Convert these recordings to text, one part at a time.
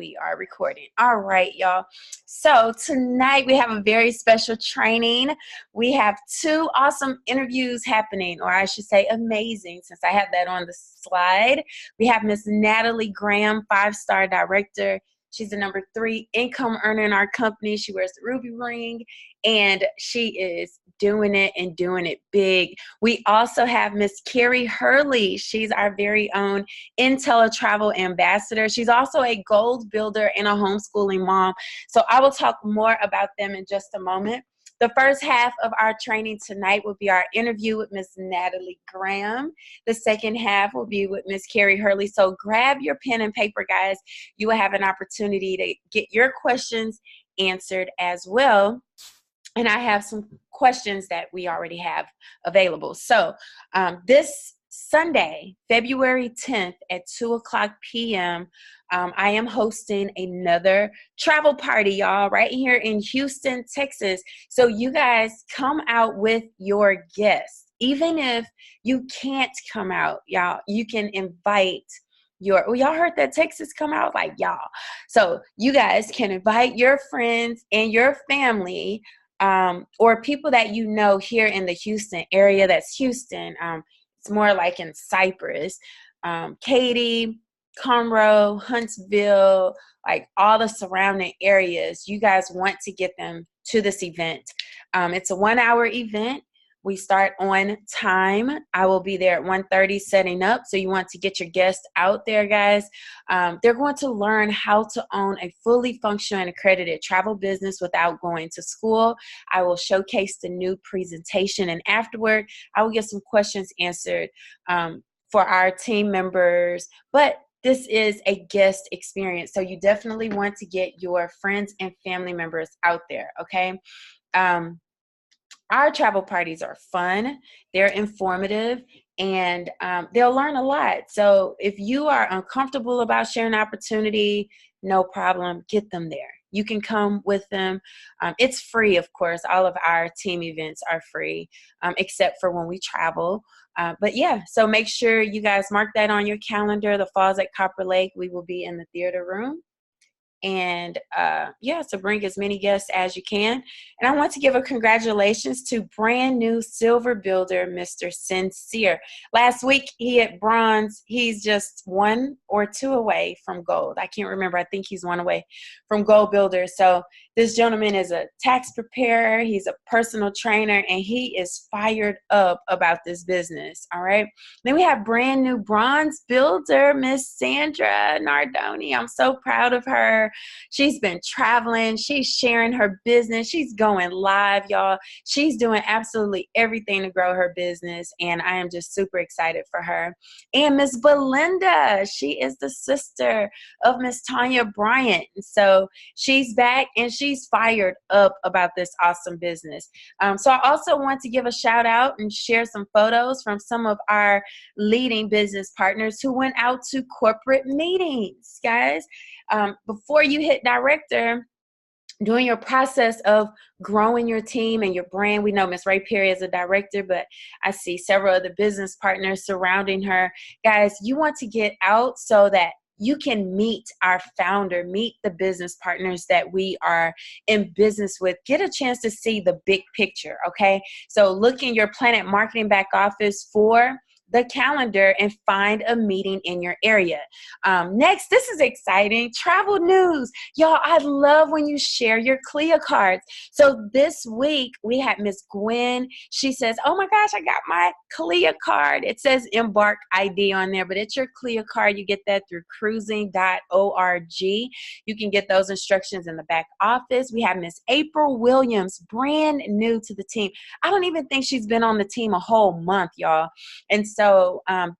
we are recording. All right, y'all. So tonight we have a very special training. We have two awesome interviews happening, or I should say amazing, since I have that on the slide. We have Miss Natalie Graham, 5-star director. She's the number 3 income earner in our company. She wears the ruby ring, and she is doing it and doing it big. We also have Miss Carrie Hurley. She's our very own IntelliTravel ambassador. She's also a gold builder and a homeschooling mom. So I will talk more about them in just a moment. The first half of our training tonight will be our interview with Miss Natalie Graham. The second half will be with Miss Carrie Hurley. So grab your pen and paper, guys. You will have an opportunity to get your questions answered as well. And I have some questions that we already have available. So this Sunday, February 10th at 2:00 p.m., I am hosting another travel party, y'all, right here in Houston, Texas. So you guys come out with your guests. Even if you can't come out, y'all, you can invite y'all heard that Texas come out? Like, y'all. So you guys can invite your friends and your family, or people that you know here in the Houston area. That's Houston. It's more like in Cypress, Katy, Conroe, Huntsville, like all the surrounding areas. You guys want to get them to this event. It's a 1-hour event. We start on time. I will be there at 1:30 setting up. So you want to get your guests out there, guys. They're going to learn how to own a fully functional and accredited travel business without going to school. I will showcase the new presentation, and afterward, I will get some questions answered for our team members. But this is a guest experience. So you definitely want to get your friends and family members out there, okay? Our travel parties are fun, they're informative, and they'll learn a lot. So if you are uncomfortable about sharing opportunity, no problem, get them there. You can come with them. It's free, of course. All of our team events are free, except for when we travel. But yeah, so make sure you guys mark that on your calendar. The Falls at Copper Lake, we will be in the theater room. And yeah, so bring as many guests as you can. And I want to give a congratulations to brand new silver builder, Mr. Sincere. Last week he hit bronze. He's just 1 or 2 away from gold. I can't remember. I think he's 1 away from gold builder. So this gentleman is a tax preparer. He's a personal trainer, and he is fired up about this business. All right. Then we have brand new bronze builder, Miss Sandra Nardoni. I'm so proud of her. She's been traveling. She's sharing her business. She's going live, y'all. She's doing absolutely everything to grow her business, and I am just super excited for her. And Miss Belinda, she is the sister of Miss Tanya Bryant. So she's back, and she's fired up about this awesome business. So I also want to give a shout out and share some photos from some of our leading business partners who went out to corporate meetings, guys. Before you hit director, during your process of growing your team and your brand, we know Miss Ray Perry is a director, but I see several other business partners surrounding her. Guys, you want to get out so that you can meet our founder, meet the business partners that we are in business with, get a chance to see the big picture, okay? So look in your Planet Marketing back office for the calendar and find a meeting in your area. Next, this is exciting, travel news. Y'all, I love when you share your CLIA cards. So this week we had Miss Gwen. She says, oh my gosh, I got my CLIA card. It says Embark ID on there, but it's your CLIA card. You get that through cruising.org. You can get those instructions in the back office. We have Miss April Williams, brand new to the team. I don't even think she's been on the team a whole month, y'all. And so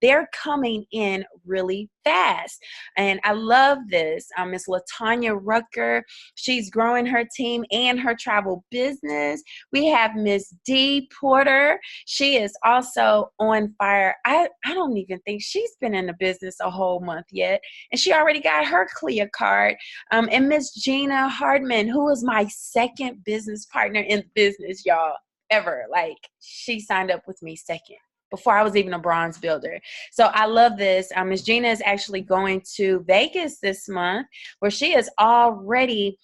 they're coming in really fast. And I love this. Miss LaTanya Rucker, she's growing her team and her travel business. We have Miss Dee Porter. She is also on fire. I don't even think she's been in the business a whole month yet. And she already got her CLIA card. And Miss Gina Hardman, who is my second business partner in business, y'all, ever. Like, she signed up with me second. before I was even a bronze builder. So I love this. Ms. Gina is actually going to Vegas this month, where she has already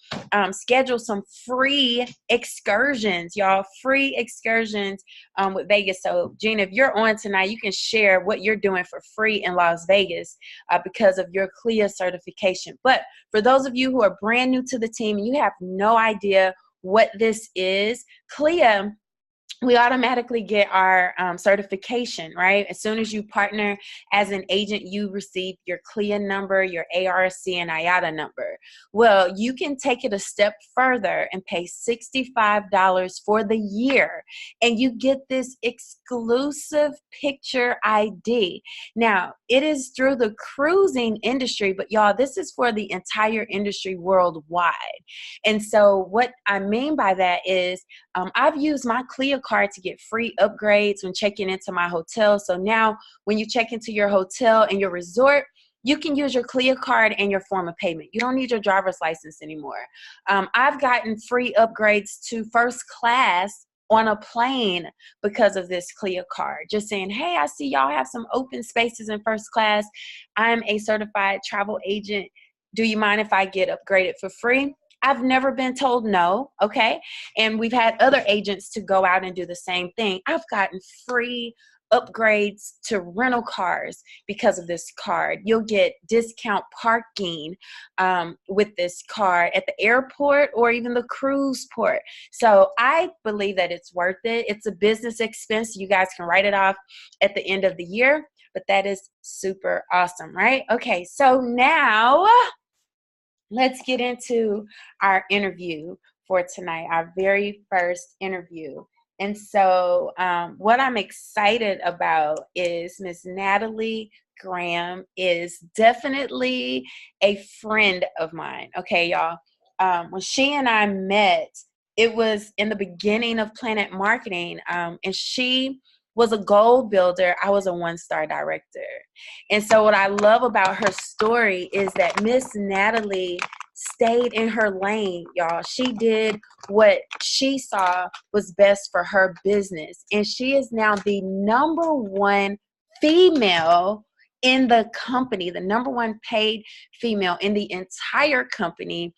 scheduled some free excursions, y'all, free excursions with Vegas. So Gina, if you're on tonight, you can share what you're doing for free in Las Vegas because of your CLIA certification. But for those of you who are brand new to the team and you have no idea what this is, CLIA, we automatically get our certification, right? As soon as you partner as an agent, you receive your CLIA number, your ARC, and IATA number. Well, you can take it a step further and pay $65 for the year, and you get this exclusive picture ID. Now, it is through the cruising industry, but y'all, this is for the entire industry worldwide. And so what I mean by that is I've used my CLIA card to get free upgrades when checking into my hotel. So now when you check into your hotel and your resort, you can use your CLIA card and your form of payment. You don't need your driver's license anymore. I've gotten free upgrades to first class on a plane because of this CLIA card. Just saying, hey, I see y'all have some open spaces in first class. I'm a certified travel agent. Do you mind if I get upgraded for free? I've never been told no, okay? And we've had other agents to go out and do the same thing. I've gotten free upgrades to rental cars because of this card. You'll get discount parking with this card at the airport or even the cruise port. So I believe that it's worth it. It's a business expense. You guys can write it off at the end of the year, but that is super awesome, right? Okay, so now let's get into our interview for tonight, our very first interview. And so what I'm excited about is Miss Natalie Graham is definitely a friend of mine. Okay, y'all. When she and I met, it was in the beginning of Planet Marketing, and she was a goal builder. I was a one-star director. And so what I love about her story is that Miss Natalie stayed in her lane, y'all. She did what she saw was best for her business. And she is now the number one female in the company, the number one paid female in the entire company.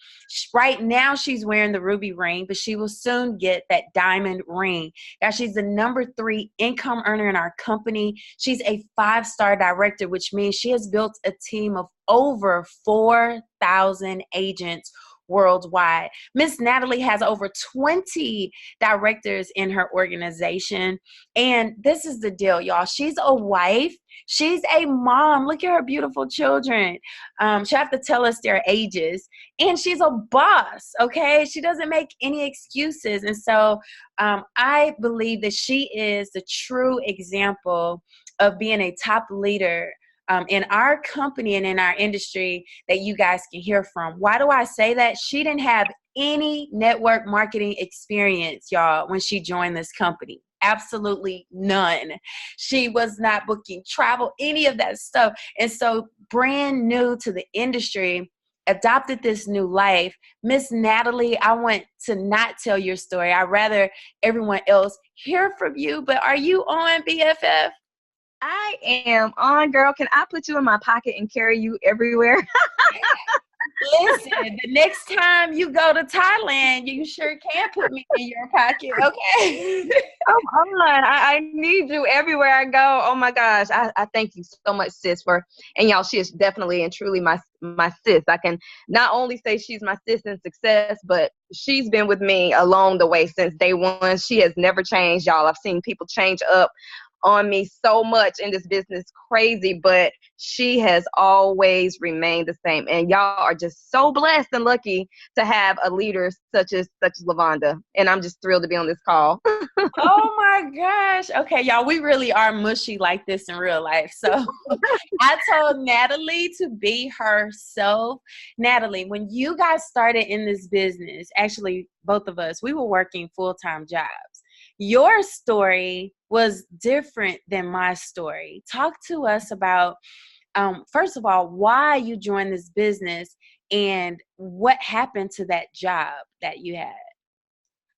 Right now, she's wearing the ruby ring, but she will soon get that diamond ring. Now, she's the number 3 income earner in our company. She's a 5-star director, which means she has built a team of over 4,000 agents worldwide. Miss Natalie has over 20 directors in her organization. And this is the deal, y'all. She's a wife. She's a mom. Look at her beautiful children. She'll have to tell us their ages. And she's a boss, okay? She doesn't make any excuses. And so I believe that she is the true example of being a top leader in our company and in our industry that you guys can hear from. Why do I say that? She didn't have any network marketing experience, y'all, when she joined this company. Absolutely none. She was not booking travel, any of that stuff. And so brand new to the industry, adopted this new life. Miss Natalie, I want to not tell your story. I'd rather everyone else hear from you, but are you on, BFF? I am on, girl. Can I put you in my pocket and carry you everywhere? Listen, the next time you go to Thailand, you sure can put me in your pocket, okay? Come on. I need you everywhere I go. Oh my gosh. I thank you so much, sis, and y'all, she is definitely and truly my sis. I can not only say she's my sis in success, but she's been with me along the way since day one. She has never changed, y'all. I've seen people change up on me so much in this business, crazy, but she has always remained the same. And y'all are just so blessed and lucky to have a leader such as LaVonda. And I'm just thrilled to be on this call. Oh my gosh. Okay, y'all, we really are mushy like this in real life. So I told Natalie to be herself. Natalie, when you guys started in this business, actually both of us, we were working full-time jobs. Your story was different than my story. Talk to us about, first of all, why you joined this business and what happened to that job that you had.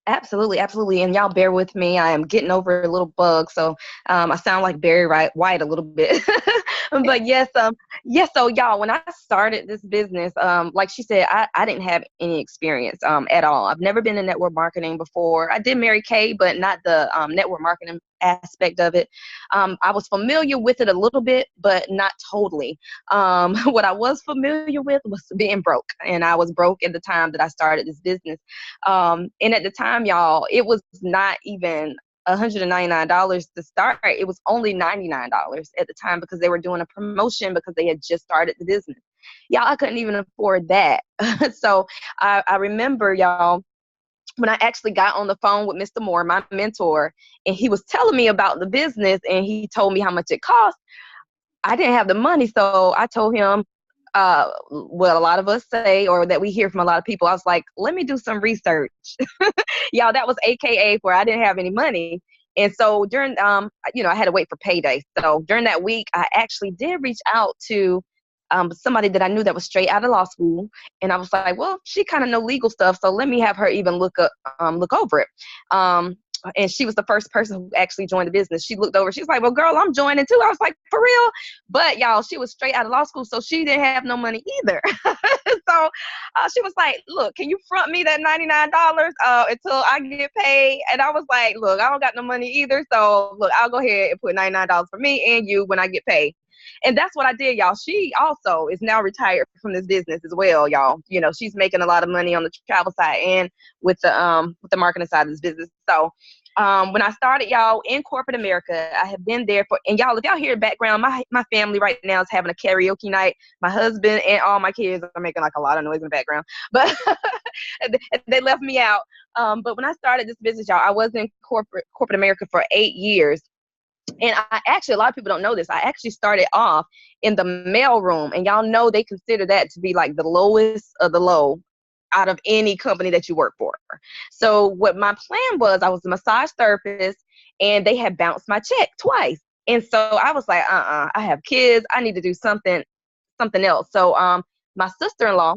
Absolutely, absolutely. And y'all bear with me. I am getting over a little bug, so I sound like Barry White a little bit. But yes. So y'all, when I started this business, like she said, I didn't have any experience at all. I've never been in network marketing before. I did Mary Kay, but not the network marketing aspect of it. I was familiar with it a little bit, but not totally. What I was familiar with was being broke, and I was broke at the time that I started this business. And at the time, y'all, it was not even $199 to start. It was only $99 at the time because they were doing a promotion because they had just started the business. Y'all, I couldn't even afford that. So I remember, y'all, when I actually got on the phone with Mr. Moore, my mentor, and he was telling me about the business and he told me how much it cost. I didn't have the money, so I told him, what a lot of us say, or that we hear from a lot of people. I was like, let me do some research. Y'all, that was AKA where I didn't have any money. And so during, I had to wait for payday. So during that week, I actually did reach out to somebody that I knew that was straight out of law school. And I was like, well, she kind of know legal stuff, so let me have her even look over it. And she was the first person who actually joined the business. She looked over. She was like, well, girl, I'm joining too. I was like, for real? But y'all, she was straight out of law school, so she didn't have no money either. So she was like, look, can you front me that $99 until I get paid? And I was like, look, I don't got no money either. So look, I'll go ahead and put $99 for me and you when I get paid. And that's what I did, y'all. She also is now retired from this business as well, y'all. She's making a lot of money on the travel side and with the marketing side of this business. So when I started, y'all, in corporate America, I have been there for, and y'all, if y'all hear the background, my family right now is having a karaoke night. My husband and all my kids are making like a lot of noise in the background, but they left me out. But when I started this business, y'all, I was in corporate America for 8 years. And I actually, a lot of people don't know this. I actually started off in the mail room, and y'all know they consider that to be like the lowest of the low out of any company that you work for. So what my plan was, I was a massage therapist, and they had bounced my check twice. And so I was like, I have kids. I need to do something else. So my sister-in-law,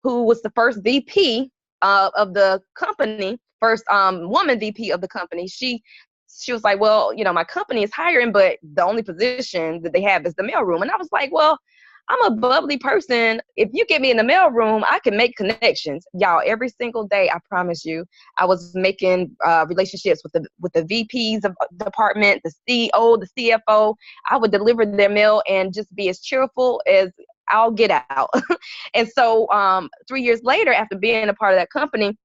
who was the first VP of the company, first woman VP of the company, she was like, well, my company is hiring, but the only position that they have is the mailroom. And I was like, well, I'm a bubbly person. If you get me in the mailroom, I can make connections. Y'all, every single day, I promise you, I was making relationships with the VPs of department, the CEO, the CFO. I would deliver their mail and just be as cheerful as I'll get out. And so 3 years later, after being a part of that company,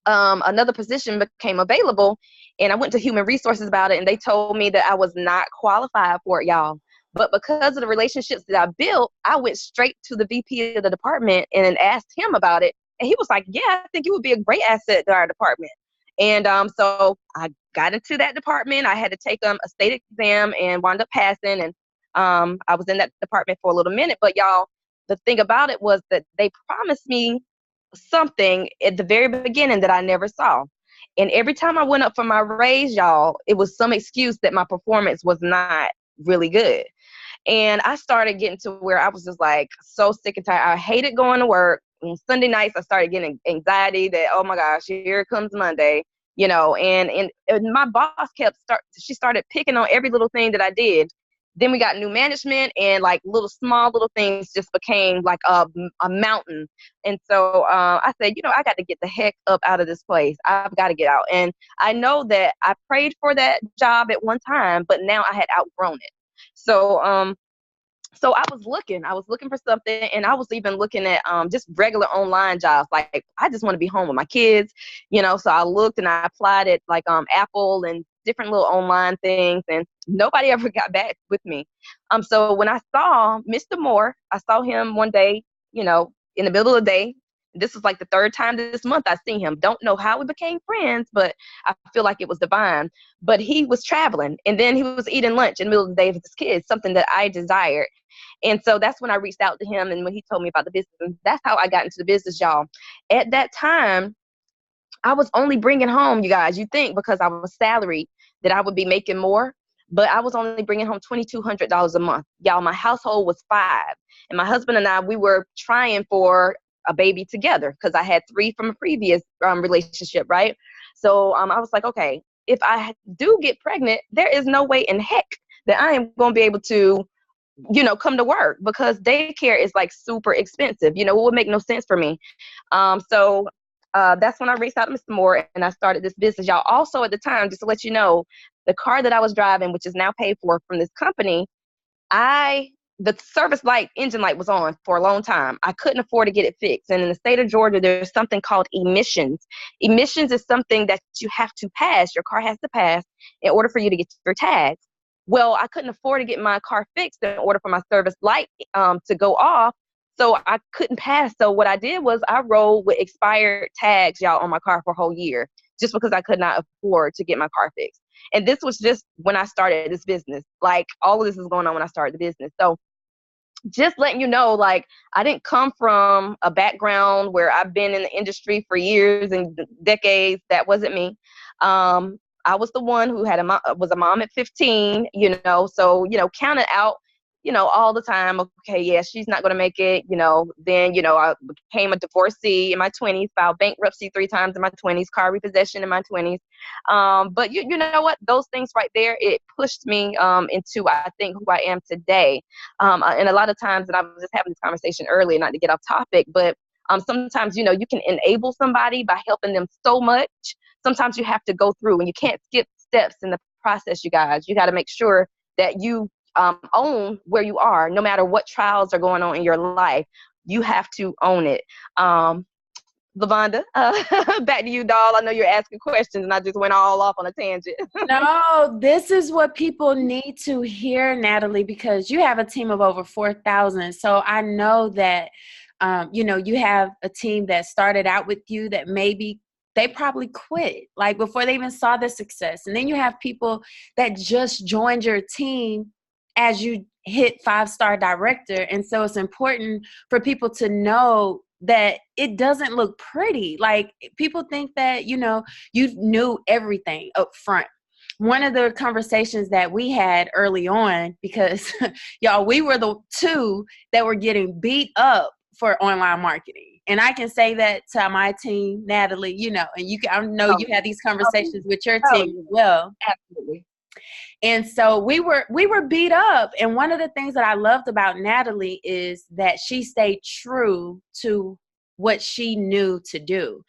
another position became available, and I went to human resources about it, and they told me that I was not qualified for it, y'all. But because of the relationships that I built, I went straight to the VP of the department and asked him about it. And he was like, yeah, I think you would be a great asset to our department. And so I got into that department. I had to take a state exam and wound up passing. And I was in that department for a little minute. But y'all, the thing about it was that they promised me something at the very beginning that I never saw. And every time I went up for my raise, y'all, it was some excuse that my performance was not really good. And I started getting to where I was just like so sick and tired. I hated going to work. On Sunday nights, I started getting anxiety that, oh my gosh, here comes Monday, and my boss she started picking on every little thing that I did. Then we got new management, and like small little things just became like a mountain. And so I said, I got to get the heck up out of this place. I've got to get out. And I know that I prayed for that job at one time, but now I had outgrown it. So I was looking for something, and I was even looking at just regular online jobs. Like, I just want to be home with my kids, so I looked and I applied at like Apple and different little online things, and nobody ever got back with me. So when I saw Mr. Moore, I saw him one day, in the middle of the day. This was like the third time this month I've seen him. Don't know how we became friends, but I feel like it was divine. But he was traveling, and then he was eating lunch in the middle of the day with his kids, something that I desired. And so that's when I reached out to him, and when he told me about the business, and that's how I got into the business, y'all. At that time, I was only bringing home, you guys, you think because I was salaried that I would be making more, but I was only bringing home $2,200 a month. Y'all, my household was 5, and my husband and I, we were trying for a baby together because I had 3 from a previous relationship, right? So I was like, okay, if I do get pregnant, there is no way in heck that I am going to be able to, come to work because daycare is like super expensive. It would make no sense for me. So that's when I reached out to Mr. Moore and I started this business. Y'all, also at the time, just to let you know, the car that I was driving, which is now paid for from this company, the service light, engine light was on for a long time. I couldn't afford to get it fixed. And in the state of Georgia, there's something called emissions. Emissions is something that you have to pass. Your car has to pass in order for you to get your tags. Well, I couldn't afford to get my car fixed in order for my service light to go off. So I couldn't pass. So what I did was I rolled with expired tags, y'all, on my car for a whole year just because I could not afford to get my car fixed. And this was just when I started this business. Like, all of this is going on when I started the business. So just letting you know, like, I didn't come from a background where I've been in the industry for years and decades. That wasn't me. I was the one who was a mom at 15, so, counted out, all the time. Okay, yeah, she's not going to make it, then, I became a divorcee in my 20s, filed bankruptcy 3 times in my 20s, car repossession in my 20s. But you know what, those things right there, it pushed me into, I think, who I am today. And a lot of times, and I was just having this conversation earlier, not to get off topic, but sometimes, you can enable somebody by helping them so much. Sometimes you have to go through, and you can't skip steps in the process, you guys. You got to make sure that you own where you are, no matter what trials are going on in your life. You have to own it. Lavonda, back to you, doll. I know you're asking questions, and I just went all off on a tangent. No, this is what people need to hear, Natalie, because you have a team of over 4,000. So I know that, you have a team that started out with you that maybe they probably quit like before they even saw the success. And then you have people that just joined your team as you hit 5-star director. And so it's important for people to know that it doesn't look pretty. Like, people think that, you knew everything up front. One of the conversations that we had early on, because y'all, we were the 2 that were getting beat up for online marketing. And I can say that to my team, Natalie, and I know you had these conversations with your team as well. Absolutely. And so we were beat up. And one of the things that I loved about Natalie is that she stayed true to what she knew to do.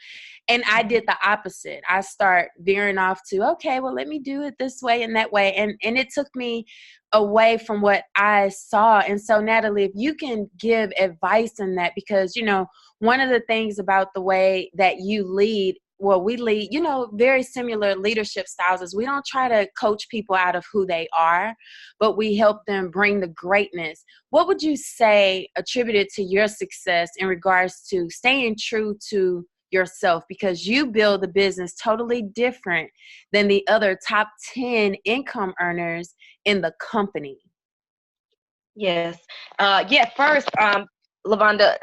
And I did the opposite. I start veering off to, okay, well, let me do it this way and that way. And it took me away from what I saw. And so, Natalie, if you can give advice in that, because, one of the things about the way that you lead, we lead, very similar leadership styles, is we don't try to coach people out of who they are, but we help them bring the greatness. What would you say attributed to your success in regards to staying true to yourself? Because you build a business totally different than the other top 10 income earners in the company. Yes. First, Lavonda,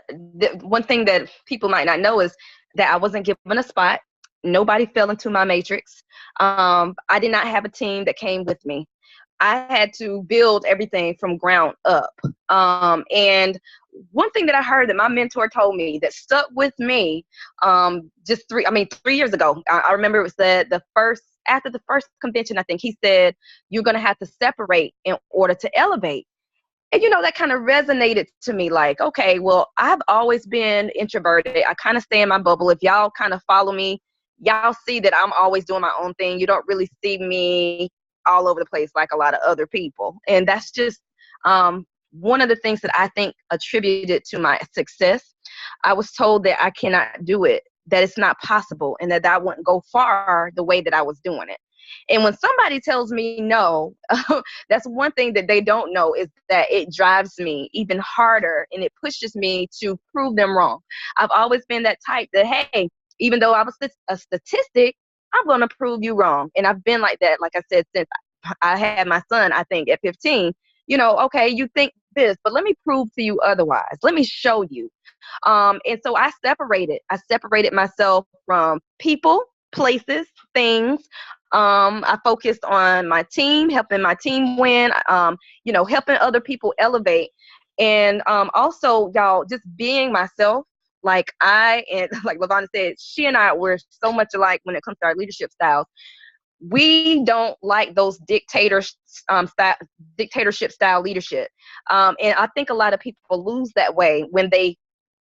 one thing that people might not know is that I wasn't given a spot. Nobody fell into my matrix. I did not have a team that came with me. I had to build everything from ground up. And one thing that I heard that my mentor told me that stuck with me, 3 years ago, I remember it was after the first convention, I think he said, you're going to have to separate in order to elevate. And, that kind of resonated to me, like, okay, well, I've always been introverted. I kind of stay in my bubble. If y'all kind of follow me, y'all see that I'm always doing my own thing. You don't really see me all over the place like a lot of other people. And that's just one of the things that I think attributed to my success. I was told that I cannot do it, that it's not possible, and that I wouldn't go far the way that I was doing it. And when somebody tells me no, that's one thing that they don't know, is that it drives me even harder, and it pushes me to prove them wrong. I've always been that type that, hey, even though I was a statistic, I'm going to prove you wrong. And I've been like that, like I said, since I had my son, I think at 15, okay, you think this, but let me prove to you otherwise. Let me show you. And so I separated myself from people, places, things. I focused on my team, helping my team win, helping other people elevate. And also, y'all, just being myself. Like I, and like LaVonda said, she and I, we're so much alike when it comes to our leadership styles. We don't like those dictatorship style leadership. And I think a lot of people lose that way when they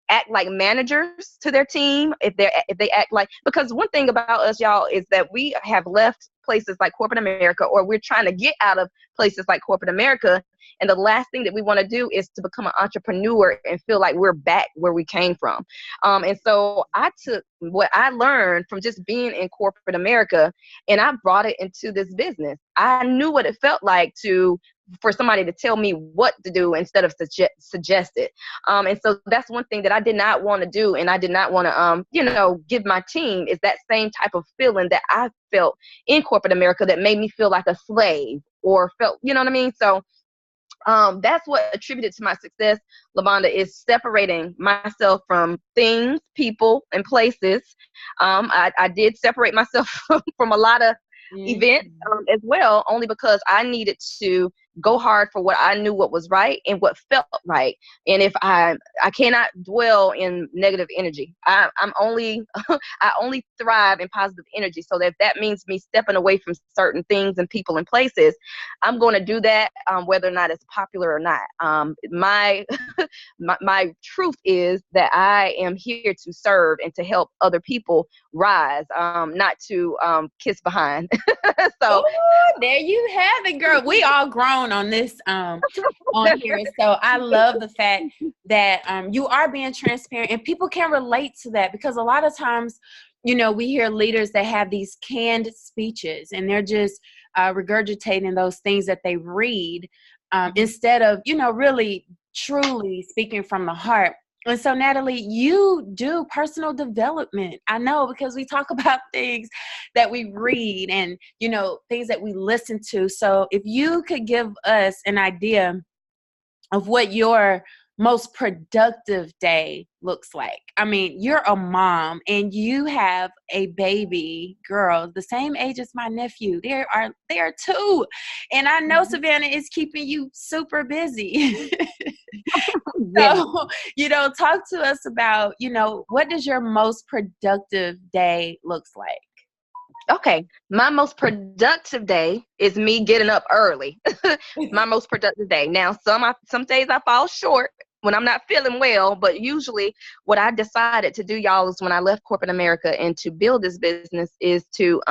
act like managers to their team, if they act like, because one thing about us, y'all, is that we have left places like corporate America, or we're trying to get out of places like corporate America, and the last thing that we want to do is to become an entrepreneur and feel like we're back where we came from. And so I took what I learned from just being in corporate America, and I brought it into this business. I knew what it felt like for somebody to tell me what to do instead of suggest it. And so that's one thing that I did not want to do. And I did not want to, give my team is that same type of feeling that I felt in corporate America that made me feel like a slave or felt, you know what I mean? So that's what attributed to my success, LaVonda, is separating myself from things, people, and places. I did separate myself from a lot of events as well, only because I needed to go hard for what I knew what was right and what felt right. And if I cannot dwell in negative energy. I'm only I only thrive in positive energy. So that means me stepping away from certain things and people and places, I'm going to do that, whether or not it's popular or not. My my truth is that I am here to serve and to help other people rise, not to kiss behind. So ooh, there you have it, girl. We all grown on this on here. So I love the fact that you are being transparent and people can relate to that, because a lot of times, we hear leaders that have these canned speeches and they're just regurgitating those things that they read, instead of, really truly speaking from the heart. And so, Natalie, you do personal development. I know, because we talk about things that we read and, things that we listen to. So if you could give us an idea of what your most productive day looks like. I mean, you're a mom and you have a baby girl the same age as my nephew. They are two. And I know Savannah is keeping you super busy. So, talk to us about, what does your most productive day looks like? Okay, my most productive day is me getting up early. My most productive day. Now, some days I fall short when I'm not feeling well, but usually what I decided to do, y'all, is when I left corporate America and to build this business is to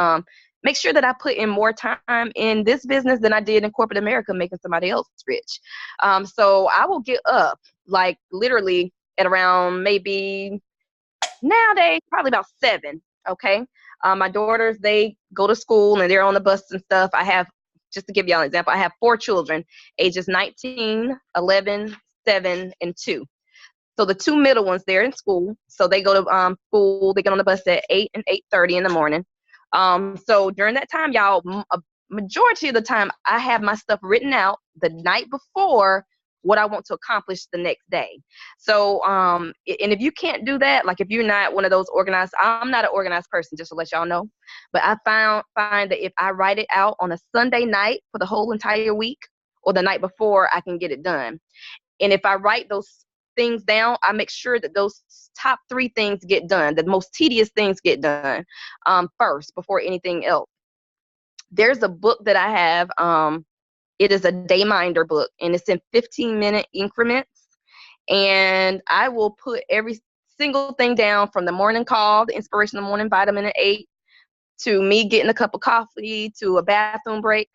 make sure that I put in more time in this business than I did in corporate America, making somebody else rich. So I will get up like literally at around maybe nowadays probably about 7. Okay. My daughters, they go to school and they're on the bus and stuff. Just to give y'all an example, I have 4 children, ages 19, 11, 7, and 2. So the 2 middle ones, they're in school. So they go to school. They get on the bus at 8 and 8:30 in the morning. So during that time, y'all, a majority of the time, I have my stuff written out the night before what I want to accomplish the next day. So, and if you can't do that, like if you're not one of those organized, I'm not an organized person, just to let y'all know. But I find that if I write it out on a Sunday night for the whole entire week or the night before, I can get it done. And if I write those things down, I make sure that those top 3 things get done, the most tedious things get done first before anything else. There's a book that I have. It is a day minder book, and it's in 15-minute increments. And I will put every single thing down from the morning call, the inspirational morning vitamin at 8, to me getting a cup of coffee, to a bathroom break,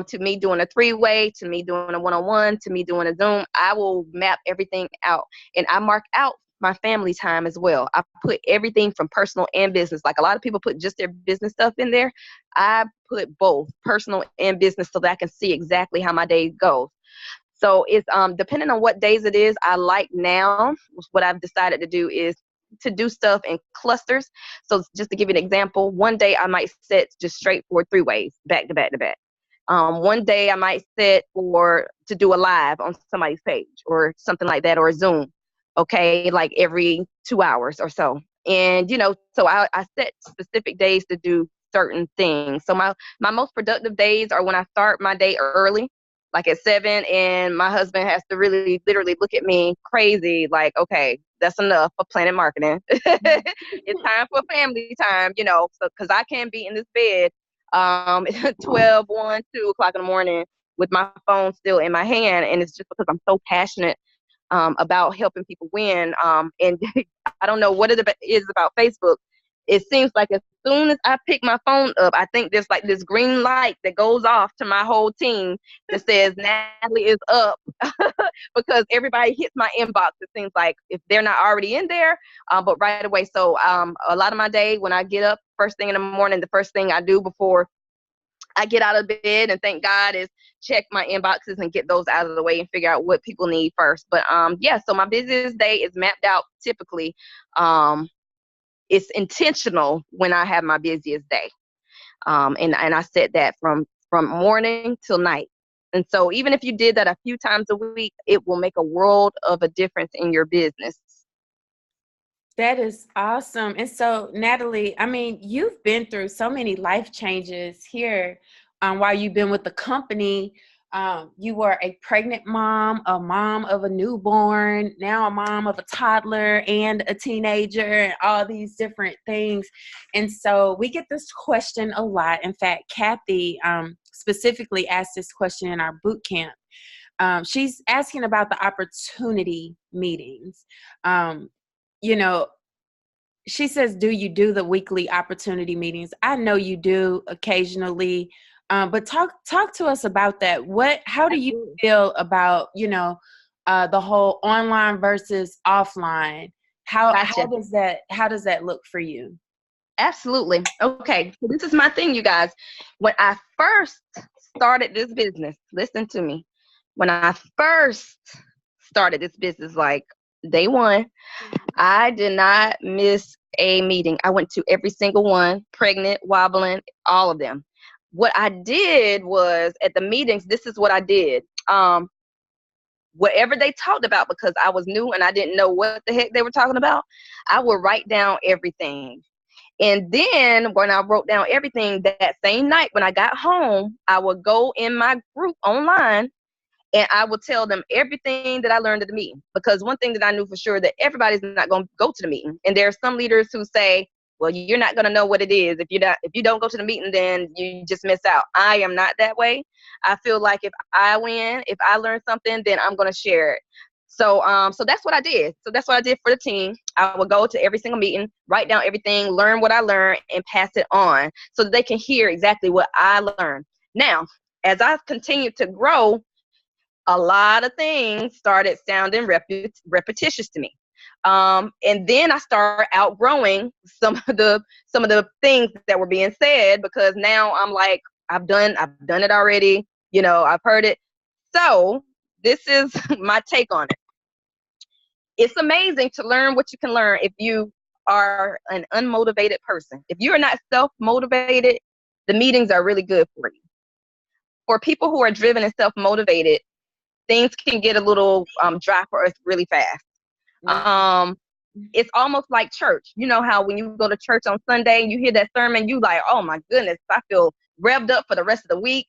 to me doing a 3-way, to me doing a 1-on-1, to me doing a Zoom. I will map everything out, and I mark out my family time as well. I put everything from personal and business. Like a lot of people put just their business stuff in there. I put both personal and business so that I can see exactly how my day goes. So it's depending on what days it is. I like now, what I've decided to do is to do stuff in clusters. So just to give you an example, one day I might set just straight for 3 ways, back to back to back. One day I might set to do a live on somebody's page or something like that, or a Zoom. Okay, like every 2 hours or so. And, so I set specific days to do certain things. So my most productive days are when I start my day early, like at 7, and my husband has to really literally look at me crazy, like, okay, that's enough for Planet Marketing. It's time for family time, so because I can't be in this bed 12, 1, 2 o'clock in the morning with my phone still in my hand. And it's just because I'm so passionate about helping people win. And I don't know what it is about Facebook. It seems like as soon as I pick my phone up, I think there's like this green light that goes off to my whole team that says Natalie is up because everybody hits my inbox. It seems like if they're not already in there, but right away. So a lot of my day when I get up first thing in the morning, the first thing I do before I get out of bed and thank God is check my inboxes and get those out of the way and figure out what people need first. But yeah, so my busiest day is mapped out typically. It's intentional when I have my busiest day. And I set that from morning till night. And so even if you did that a few times a week, it will make a world of a difference in your business. That is awesome. And so, Natalie, I mean, you've been through so many life changes here while you've been with the company. You were a pregnant mom, a mom of a newborn, now a mom of a toddler and a teenager, and all these different things. And so we get this question a lot. In fact, Kathy specifically asked this question in our boot camp. She's asking about the opportunity meetings. She says, do you do the weekly opportunity meetings? I know you do occasionally, but talk to us about that. How do you feel about, the whole online versus offline? How does that look for you? Absolutely. Okay. So this is my thing, you guys. When I first started this business, listen to me. When I first started this business, like day one, I did not miss a meeting. I went to every single one, pregnant, wobbling, all of them. What I did was at the meetings, this is what I did. Whatever they talked about, because I was new and I didn't know what the heck they were talking about, I would write down everything. And then when I wrote down everything that same night, when I got home, I would go in my group online and I would tell them everything that I learned at the meeting. Because one thing that I knew for sure, that everybody's not going to go to the meeting. And there are some leaders who say, well, you're not going to know what it is. If you don't go to the meeting, then you just miss out. I am not that way. I feel like if I win, if I learn something, then I'm going to share it. So that's what I did. So that's what I did for the team. I would go to every single meeting, write down everything, learn what I learned, and pass it on so that they can hear exactly what I learned. Now, as I continued to grow, a lot of things started sounding repetitious to me. And then I started outgrowing some of the things that were being said, because now I'm like, I've done it already. I've heard it. So this is my take on it. It's amazing to learn what you can learn if you are an unmotivated person. If you are not self-motivated, the meetings are really good for you. For people who are driven and self-motivated, things can get a little dry for us really fast. It's almost like church. You know how when you go to church on Sunday and you hear that sermon, you like, oh my goodness, I feel revved up for the rest of the week.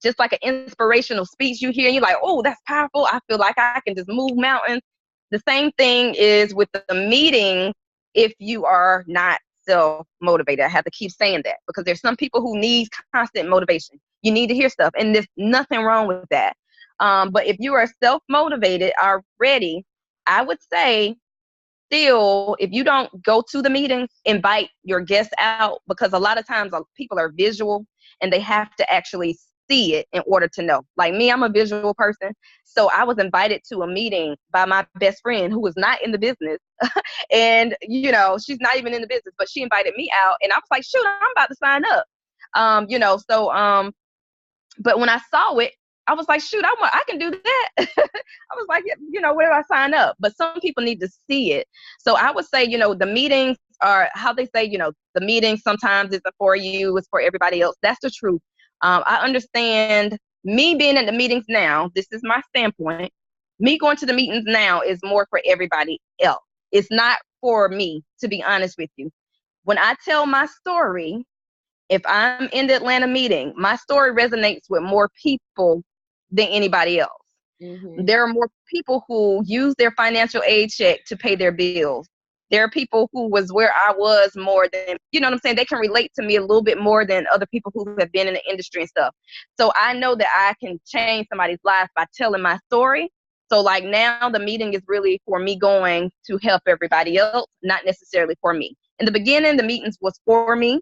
Just like an inspirational speech you hear, and you're like, oh, that's powerful. I feel like I can just move mountains. The same thing is with the meeting if you are not self-motivated. I have to keep saying that because there's some people who need constant motivation. You need to hear stuff, and there's nothing wrong with that. But if you are self-motivated already, I would say still, if you don't go to the meetings, invite your guests out, because a lot of times people are visual and they have to actually see it in order to know. Like me, I'm a visual person. So I was invited to a meeting by my best friend who was not in the business. And, she's not even in the business, but she invited me out. And I was like, shoot, I'm about to sign up. But when I saw it, I was like, shoot, I can do that. I was like, where do I sign up? But some people need to see it. So I would say, the meetings are how they say, the meetings sometimes isn't for you, it's for everybody else. That's the truth. I understand me being in the meetings now. This is my standpoint. Me going to the meetings now is more for everybody else. It's not for me, to be honest with you. When I tell my story, if I'm in the Atlanta meeting, my story resonates with more people than anybody else. Mm-hmm. There are more people who use their financial aid check to pay their bills. There are people who was where I was more than, you know what I'm saying? They can relate to me a little bit more than other people who have been in the industry and stuff. So I know that I can change somebody's life by telling my story. So like now the meeting is really for me going to help everybody else, not necessarily for me. In the beginning, the meetings was for me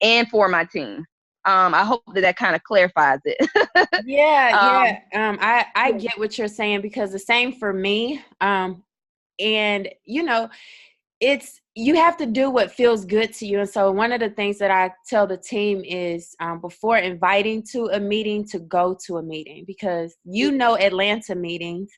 and for my team. I hope that that kind of clarifies it. Yeah, um, yeah. I get what you're saying, because the same for me. And you know, it's, you have to do what feels good to you. And so one of the things that I tell the team is, before inviting to a meeting, to go to a meeting, because you know Atlanta meetings,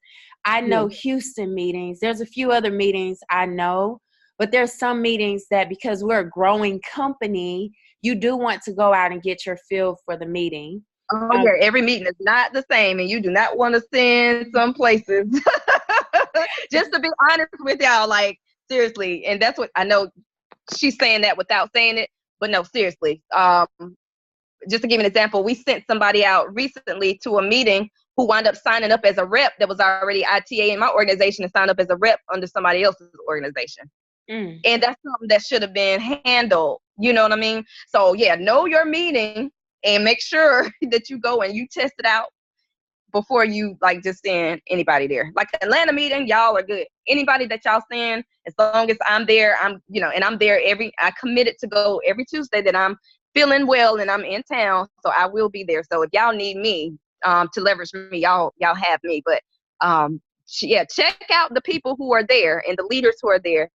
I know Houston meetings, there's a few other meetings I know, but there's some meetings that, because we're a growing company, you do want to go out and get your feel for the meeting. Oh yeah, every meeting is not the same, and you do not want to send some places. Just to be honest with y'all, like seriously, and that's what I know. She's saying that without saying it, but no, seriously. Just to give you an example, we sent somebody out recently to a meeting who wound up signing up as a rep that was already ITA in my organization and signed up as a rep under somebody else's organization. And that's something that should have been handled. You know what I mean? So yeah, know your meeting and make sure that you go and you test it out before you like just send anybody there. Like the Atlanta meeting, y'all are good. Anybody that y'all send, as long as I'm there, and I'm there I committed to go every Tuesday that I'm feeling well and I'm in town. So I will be there. So if y'all need me to leverage me, y'all have me. But check out the people who are there and the leaders who are there.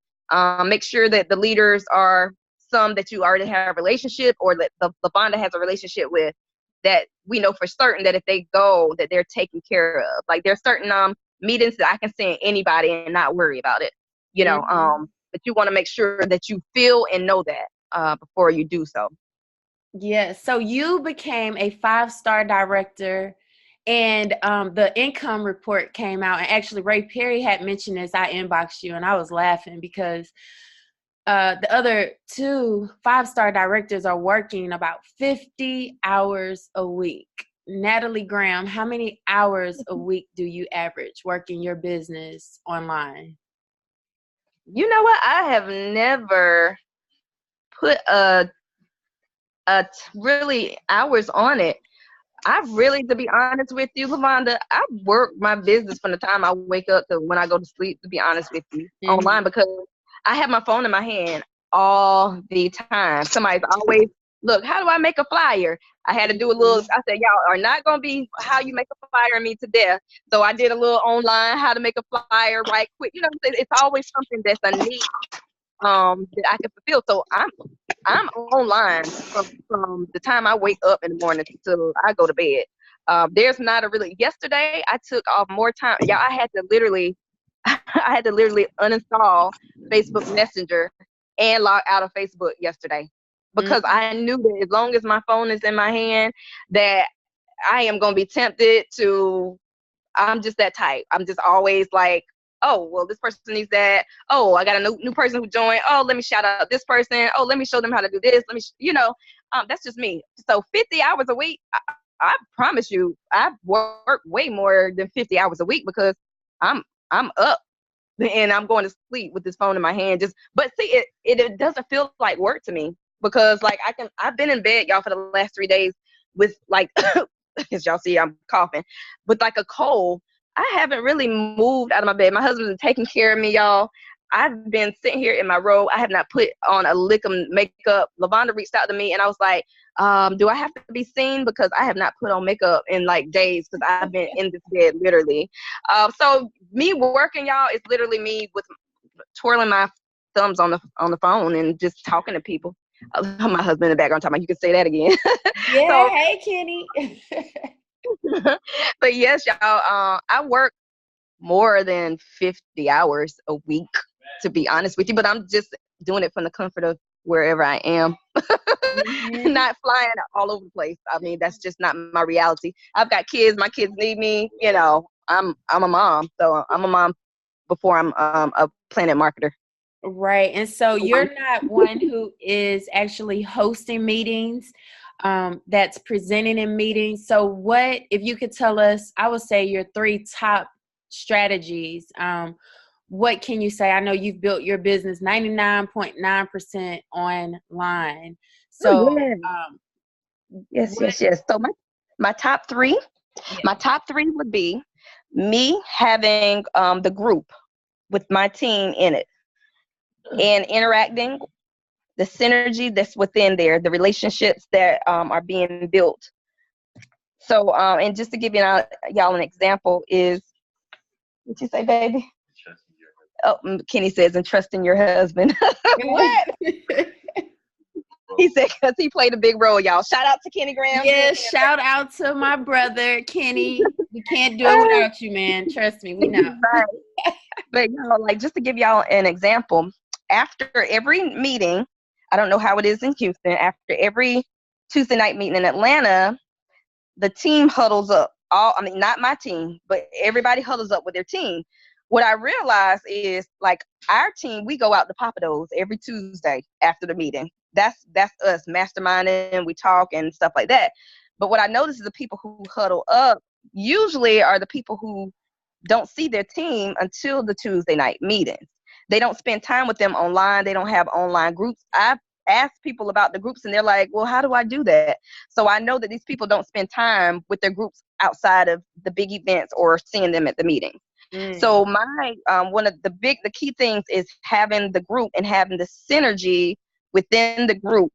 Make sure that the leaders are some that you already have a relationship, or that the Bonda has a relationship with, that we know for certain that if they go, that they're taken care of. Like there's certain meetings that I can send anybody and not worry about it, but you want to make sure that you feel and know that before you do so. Yeah, so you became a 5-star director, and the income report came out, and actually Ray Perry had mentioned this. I inboxed you and I was laughing because the other 2 5-star directors are working about 50 hours a week. Natalie Graham, how many hours a week do you average working your business online? You know what? I have never put really hours on it. I really, to be honest with you, Lavonda, I work my business from the time I wake up to when I go to sleep, to be honest with you, online, because I have my phone in my hand all the time. Somebody's always, look, how do I make a flyer? I had to do a little, I said, y'all are not going to be how you make a flyer me to death. So I did a little online, how to make a flyer right quick. You know, it's always something that's a need that I can fulfill. So I'm online from the time I wake up in the morning till I go to bed. There's not a really, yesterday I took off more time. Yeah, I had to literally uninstall Facebook Messenger and log out of Facebook yesterday, because I knew that as long as my phone is in my hand, that I am going to be tempted to, I'm just that type. I'm just always like, oh, well, this person needs that. Oh, I got a new person who joined. Oh, let me shout out this person. Oh, let me show them how to do this. That's just me. So 50 hours a week, I promise you, I work way more than 50 hours a week, because I'm up and I'm going to sleep with this phone in my hand. But see, it doesn't feel like work to me, because like I've been in bed, y'all, for the last 3 days with like, as y'all see, I'm coughing, with like a cold. I haven't really moved out of my bed. My husband's been taking care of me, y'all. I've been sitting here in my robe. I have not put on a lick of makeup. Lavonda reached out to me and I was like, do I have to be seen? Because I have not put on makeup in like days, because I've been in this bed literally. So me working, y'all, is literally me with twirling my thumbs on the phone and just talking to people. My husband in the background talking about, you can say that again. Yeah, So, hey Kenny. but yes, y'all, I work more than 50 hours a week, to be honest with you, but I'm just doing it from the comfort of wherever I am. Not flying all over the place. I mean, that's just not my reality. I've got kids. My kids need me. I'm a mom. So I'm a mom before I'm a planet marketer. Right. And so you're not one who is actually hosting meetings. that's presenting in meetings. So what, if you could tell us, I would say your 3 top strategies, what can you say? I know you've built your business 99.9% online. So, Oh, yes. Yes. So my top 3, yeah. my top 3 would be me having the group with my team in it and interacting, the synergy that's within there, the relationships that are being built. So, and just to give y'all an example is, what you say, baby? Oh, Kenny says, and trust in your husband. What? He said, because he played a big role, y'all. Shout out to Kenny Graham. Yes, shout out to my brother, Kenny. We can't do it without you, man. Trust me, we know. Right. But, like, just to give y'all an example, after every meeting, I don't know how it is in Houston, after every Tuesday night meeting in Atlanta, the team huddles up. Not my team, but everybody huddles up with their team. What I realized is, like, our team, we go out to Papados every Tuesday after the meeting. That's us masterminding, we talk and stuff like that. But what I noticed is the people who huddle up usually are the people who don't see their team until the Tuesday night meetings. They don't spend time with them online. They don't have online groups. I've asked people about the groups and they're like, well, how do I do that? So I know that these people don't spend time with their groups outside of the big events or seeing them at the meeting. So my one of the key things is having the group and having the synergy within the group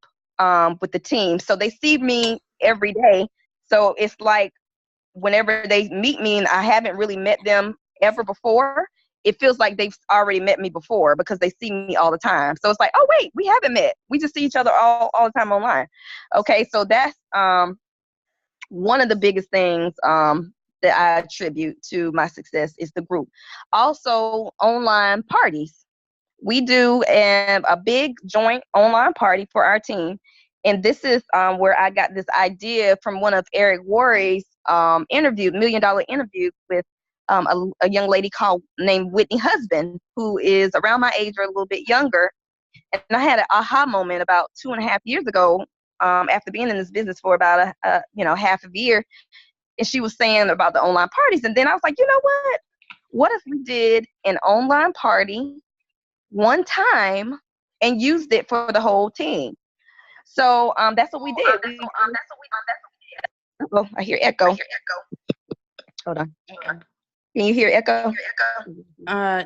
with the team. So they see me every day. So it's like whenever they meet me and I haven't really met them ever before, it feels like they've already met me before because they see me all the time. So it's like, oh wait, we haven't met. We just see each other all the time online. Okay, so that's one of the biggest things that I attribute to my success is the group. Also, online parties. We do a big joint online party for our team. And this is where I got this idea from one of Eric Worre's $1 million interview with a young lady named Whitney Husband, who is around my age or a little bit younger. And I had an aha moment about 2.5 years ago after being in this business for about half a year. And she was saying about the online parties. And then I was like, you know what? What if we did an online party one time and used it for the whole team? So that's what we did. Oh, I hear echo. Hold on. Can you hear echo?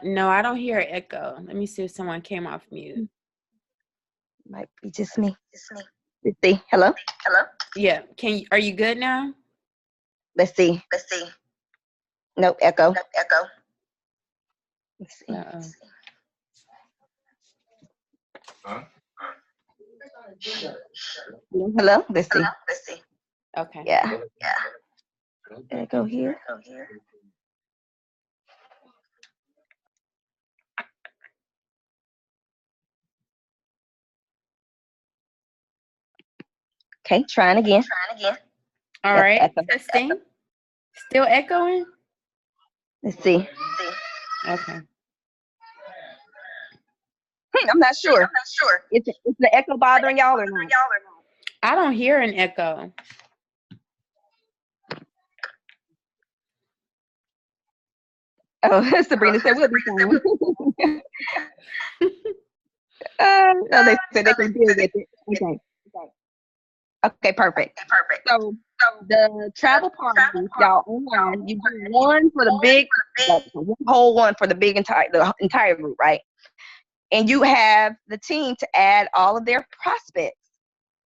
No, I don't hear echo. Let me see if someone came off mute. Might be just me. Let's see. Hello? Yeah. Are you good now? Let's see. Nope, echo. Let's see. Hello? Let's see. Okay. Yeah. Echo here. Okay, trying again. All right. Echo. Testing. Still echoing? Let's see. Okay. I'm not sure. Is the echo bothering y'all or not? I don't hear an echo. Oh, Sabrina said we'll be fine. No, they said they can deal with it. Okay, perfect. So the travel parties, y'all, online, you do one for the big, one whole one for the entire group, right? And you have the team to add all of their prospects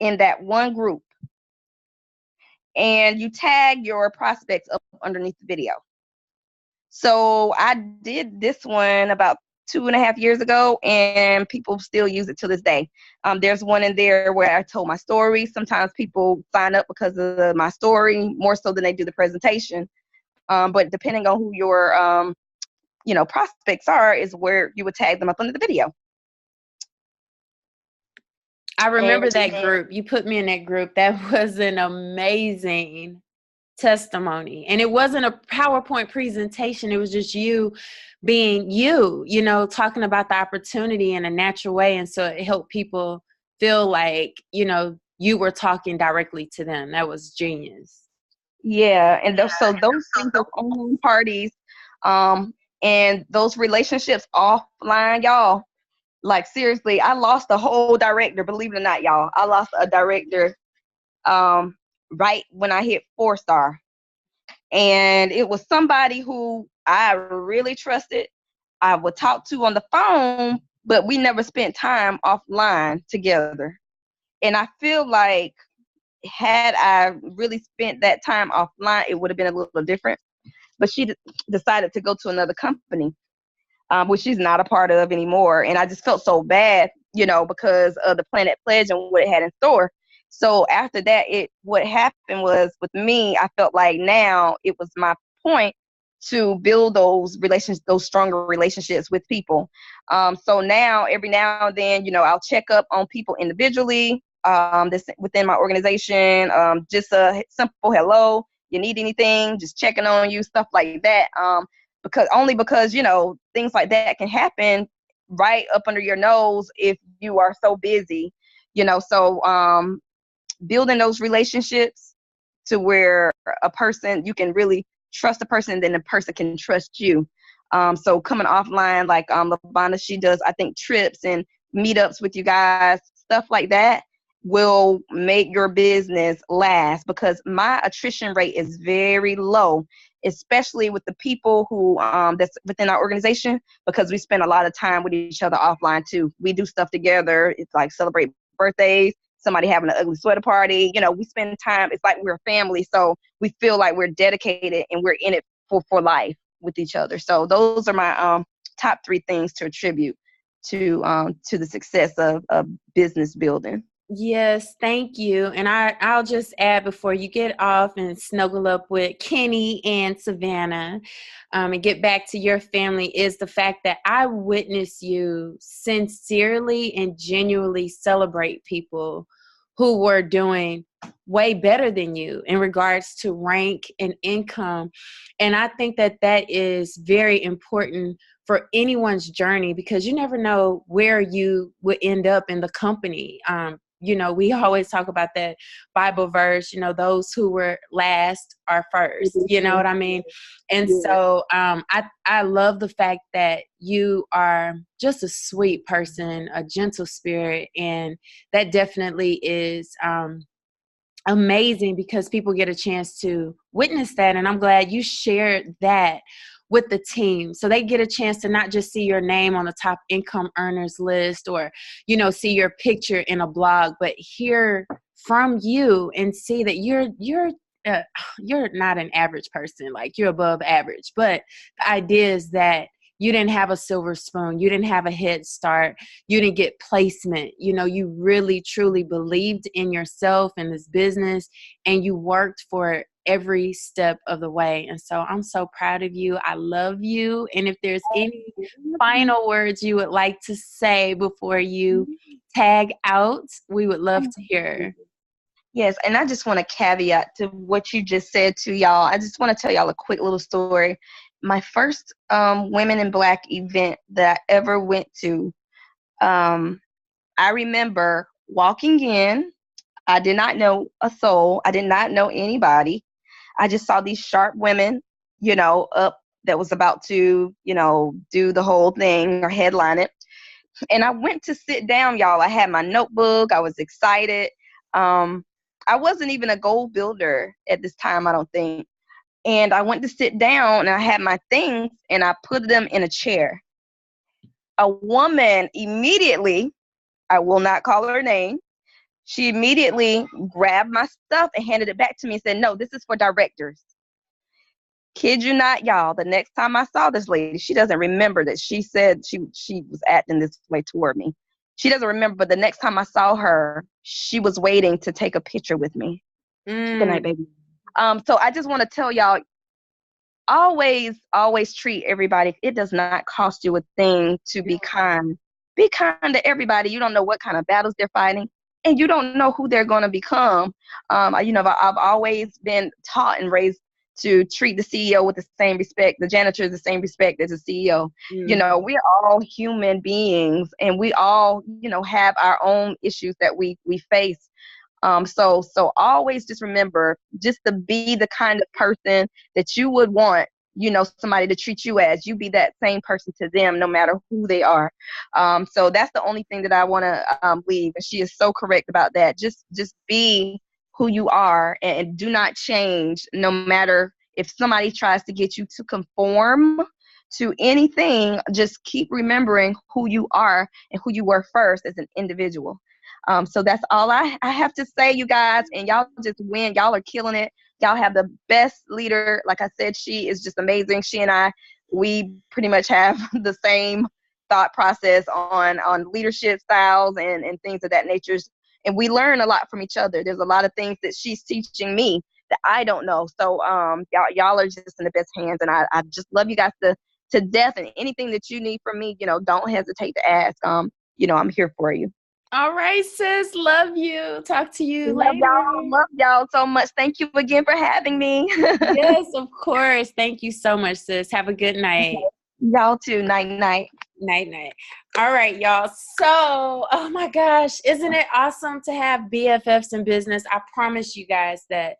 in that one group. And you tag your prospects up underneath the video. So I did this one about 2.5 years ago, and people still use it to this day. There's one in there where I told my story. Sometimes people sign up because of my story more so than they do the presentation. But depending on who your prospects are is where you would tag them up under the video. I remember that group. You put me in that group. That was an amazing testimony. And it wasn't a PowerPoint presentation. It was just you being you, talking about the opportunity in a natural way. And so it helped people feel like, you were talking directly to them. That was genius. Yeah, and those things, those online parties, and those relationships offline, y'all. Like seriously, I lost a whole director. Believe it or not, y'all, I lost a director right when I hit 4-star, and it was somebody who I really trusted. I would talk to on the phone, but we never spent time offline together. And I feel like had I really spent that time offline, it would have been a little different. But she decided to go to another company, which she's not a part of anymore. And I just felt so bad, because of the Planet Pledge and what it had in store. So after that, what happened was with me, I felt like now it was my point to build those relations, those stronger relationships with people. So now, every now and then, I'll check up on people individually, this within my organization, just a simple hello, you need anything, just checking on you, stuff like that. Because things like that can happen right up under your nose if you are so busy, so building those relationships to where a person, you can really trust a person, and then the person can trust you. So coming offline, like LaBonna, she does, I think, trips and meetups with you guys, stuff like that will make your business last, because my attrition rate is very low, especially with the people who that's within our organization, because we spend a lot of time with each other offline too. We do stuff together. It's like celebrate birthdays, somebody having an ugly sweater party. We spend time. It's like we're a family, so we feel like we're dedicated and we're in it for life with each other. So those are my top 3 things to attribute to the success of business building. Yes, thank you. And I'll just add before you get off and snuggle up with Kenny and Savannah, and get back to your family, is the fact that I witness you sincerely and genuinely celebrate people who were doing way better than you in regards to rank and income. And I think that that is very important for anyone's journey, because you never know where you would end up in the company. We always talk about that Bible verse, those who were last are first, you know what I mean? And so I love the fact that you are just a sweet person, a gentle spirit, and that definitely is amazing, because people get a chance to witness that. And I'm glad you shared that with the team, so they get a chance to not just see your name on the top income earners list, or see your picture in a blog, but hear from you and see that you're not an average person, like you're above average. But the idea is that you didn't have a silver spoon, you didn't have a head start, you didn't get placement. You really truly believed in yourself and this business, and you worked for it every step of the way. And so I'm so proud of you. I love you. And if there's any final words you would like to say before you tag out, we would love to hear. Yes, and I just want to caveat to what you just said to y'all. I just want to tell y'all a quick little story. My first Women in Black event that I ever went to, I remember walking in. I did not know a soul. I did not know anybody. I just saw these sharp women, up that was about to, do the whole thing or headline it. And I went to sit down, y'all. I had my notebook. I was excited. I wasn't even a goal builder at this time, I don't think. And I went to sit down, and I had my things, and I put them in a chair. A woman immediately, I will not call her name, she immediately grabbed my stuff and handed it back to me and said, "No, this is for directors." Kid you not, y'all, the next time I saw this lady, she doesn't remember that she said she was acting this way toward me. She doesn't remember, but the next time I saw her, she was waiting to take a picture with me. Good night, baby. So I just want to tell y'all, always treat everybody. It does not cost you a thing to be kind. Be kind to everybody. You don't know what kind of battles they're fighting, and you don't know who they're going to become. I've always been taught and raised to treat the CEO with the same respect, the janitor the same respect as the CEO. We're all human beings, and we all, have our own issues that we face. So always just remember just to be the kind of person that you would want, somebody to treat you as. You be that same person to them, no matter who they are. So that's the only thing that I want to leave. And she is so correct about that. Just be who you are, and do not change, no matter if somebody tries to get you to conform to anything. Just keep remembering who you are and who you were first as an individual. So that's all I have to say, you guys. And y'all just win. Y'all are killing it. Y'all have the best leader. Like I said, she is just amazing. She and I, we pretty much have the same thought process on leadership styles and things of that nature. And we learn a lot from each other. There's a lot of things that she's teaching me that I don't know. So y'all are just in the best hands. And I just love you guys to death. And anything that you need from me, don't hesitate to ask. I'm here for you. All right, sis. Love you. Talk to you Love later. y'all. Love y'all so much. Thank you again for having me. Yes, of course. Thank you so much, sis. Have a good night. Y'all too. Night, night. Night, night. All right, y'all. So, oh my gosh, isn't it awesome to have BFFs in business? I promise you guys that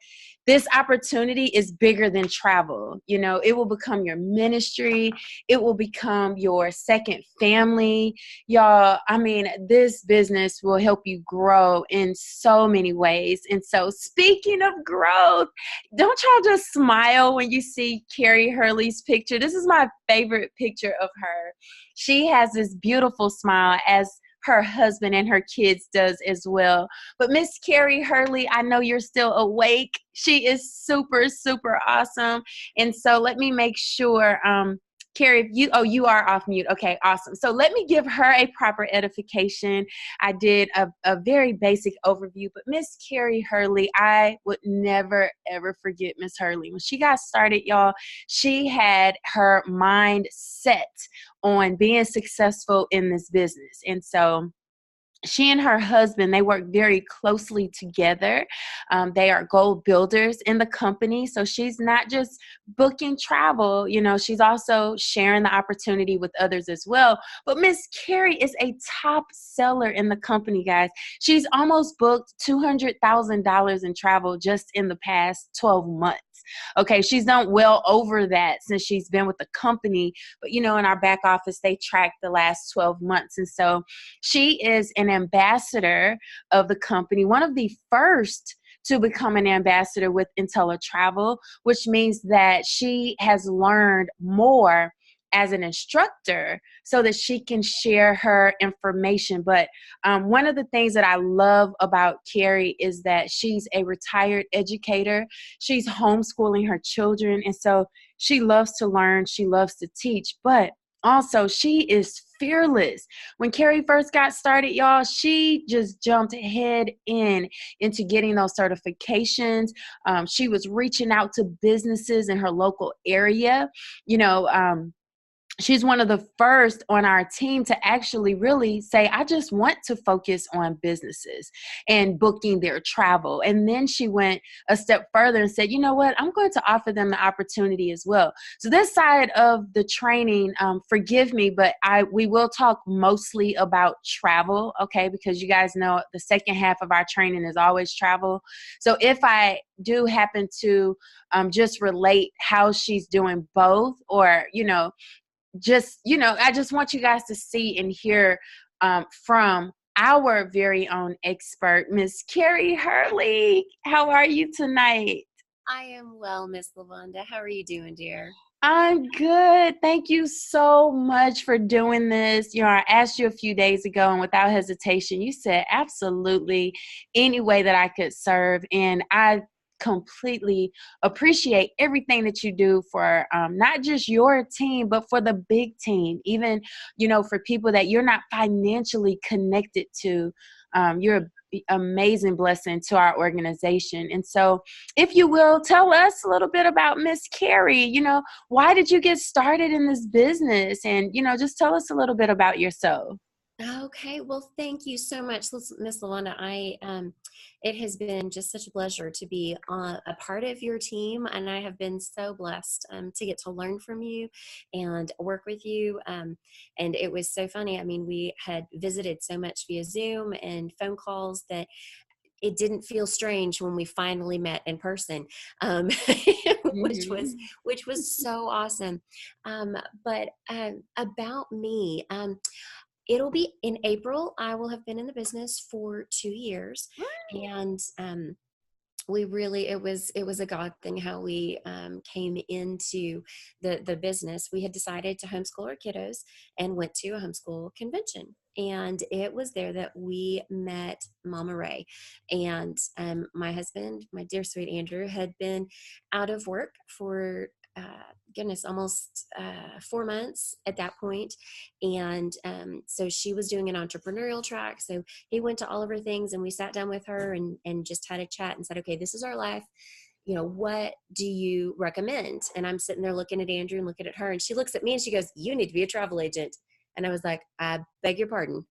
this opportunity is bigger than travel. It will become your ministry. It will become your second family. Y'all, I mean, this business will help you grow in so many ways. And so, speaking of growth, don't y'all just smile when you see Carrie Hurley's picture? This is my favorite picture of her. She has this beautiful smile, as her husband and her kids does as well. But Miss Carrie Hurley, I know you're still awake. She is super, super awesome. And so let me make sure, Carrie, you are off mute. Okay, awesome. So let me give her a proper edification. I did a very basic overview, but Miss Carrie Hurley, I would never, ever forget Miss Hurley. When she got started, y'all, she had her mind set on being successful in this business. And so she and her husband, they work very closely together. They are goal builders in the company. So she's not just booking travel, she's also sharing the opportunity with others as well. But Miss Carrie is a top seller in the company, guys. She's almost booked $200,000 in travel just in the past 12 months. Okay, she's done well over that since she's been with the company. But, in our back office, they track the last 12 months. And so she is an ambassador of the company, one of the first to become an ambassador with IntelliTravel, which means that she has learned more as an instructor so that she can share her information. But one of the things that I love about Carrie is that she's a retired educator. She's homeschooling her children. And so she loves to learn. She loves to teach. But also, she is fearless. When Carrie first got started, y'all, she just jumped head into getting those certifications. She was reaching out to businesses in her local area. She's one of the first on our team to actually really say, I just want to focus on businesses and booking their travel. And then she went a step further and said, you know what, I'm going to offer them the opportunity as well. So this side of the training, forgive me, but we will talk mostly about travel, okay? Because you guys know the second half of our training is always travel. So if I do happen to just relate how she's doing both, or, I just want you guys to see and hear from our very own expert, Miss Carrie Hurley. How are you tonight? I am well, Miss Lavonda. How are you doing, dear? I'm good. Thank you so much for doing this. I asked you a few days ago, and without hesitation, you said absolutely any way that I could serve. And I completely appreciate everything that you do for not just your team, but for the big team. Even, for people that you're not financially connected to, you're an amazing blessing to our organization. And so if you will, tell us a little bit about Miss Carrie. Why did you get started in this business? And, just tell us a little bit about yourself. Okay, well, thank you so much, Miss Lavonda. It has been just such a pleasure to be a part of your team, and I have been so blessed to get to learn from you and work with you. And it was so funny. I mean, we had visited so much via Zoom and phone calls that it didn't feel strange when we finally met in person, Mhm. which was so awesome. But about me, it'll be in April. I will have been in the business for 2 years, and it was a God thing how we came into the business. We had decided to homeschool our kiddos and went to a homeschool convention, and it was there that we met Mama Ray. And my husband, my dear sweet Andrew, had been out of work for goodness, almost 4 months at that point. And so she was doing an entrepreneurial track, so he went to all of her things, and we sat down with her and just had a chat and said, okay, this is our life. What do you recommend? And I'm sitting there looking at Andrew and looking at her, and she looks at me and she goes, you need to be a travel agent. And I was like, I beg your pardon.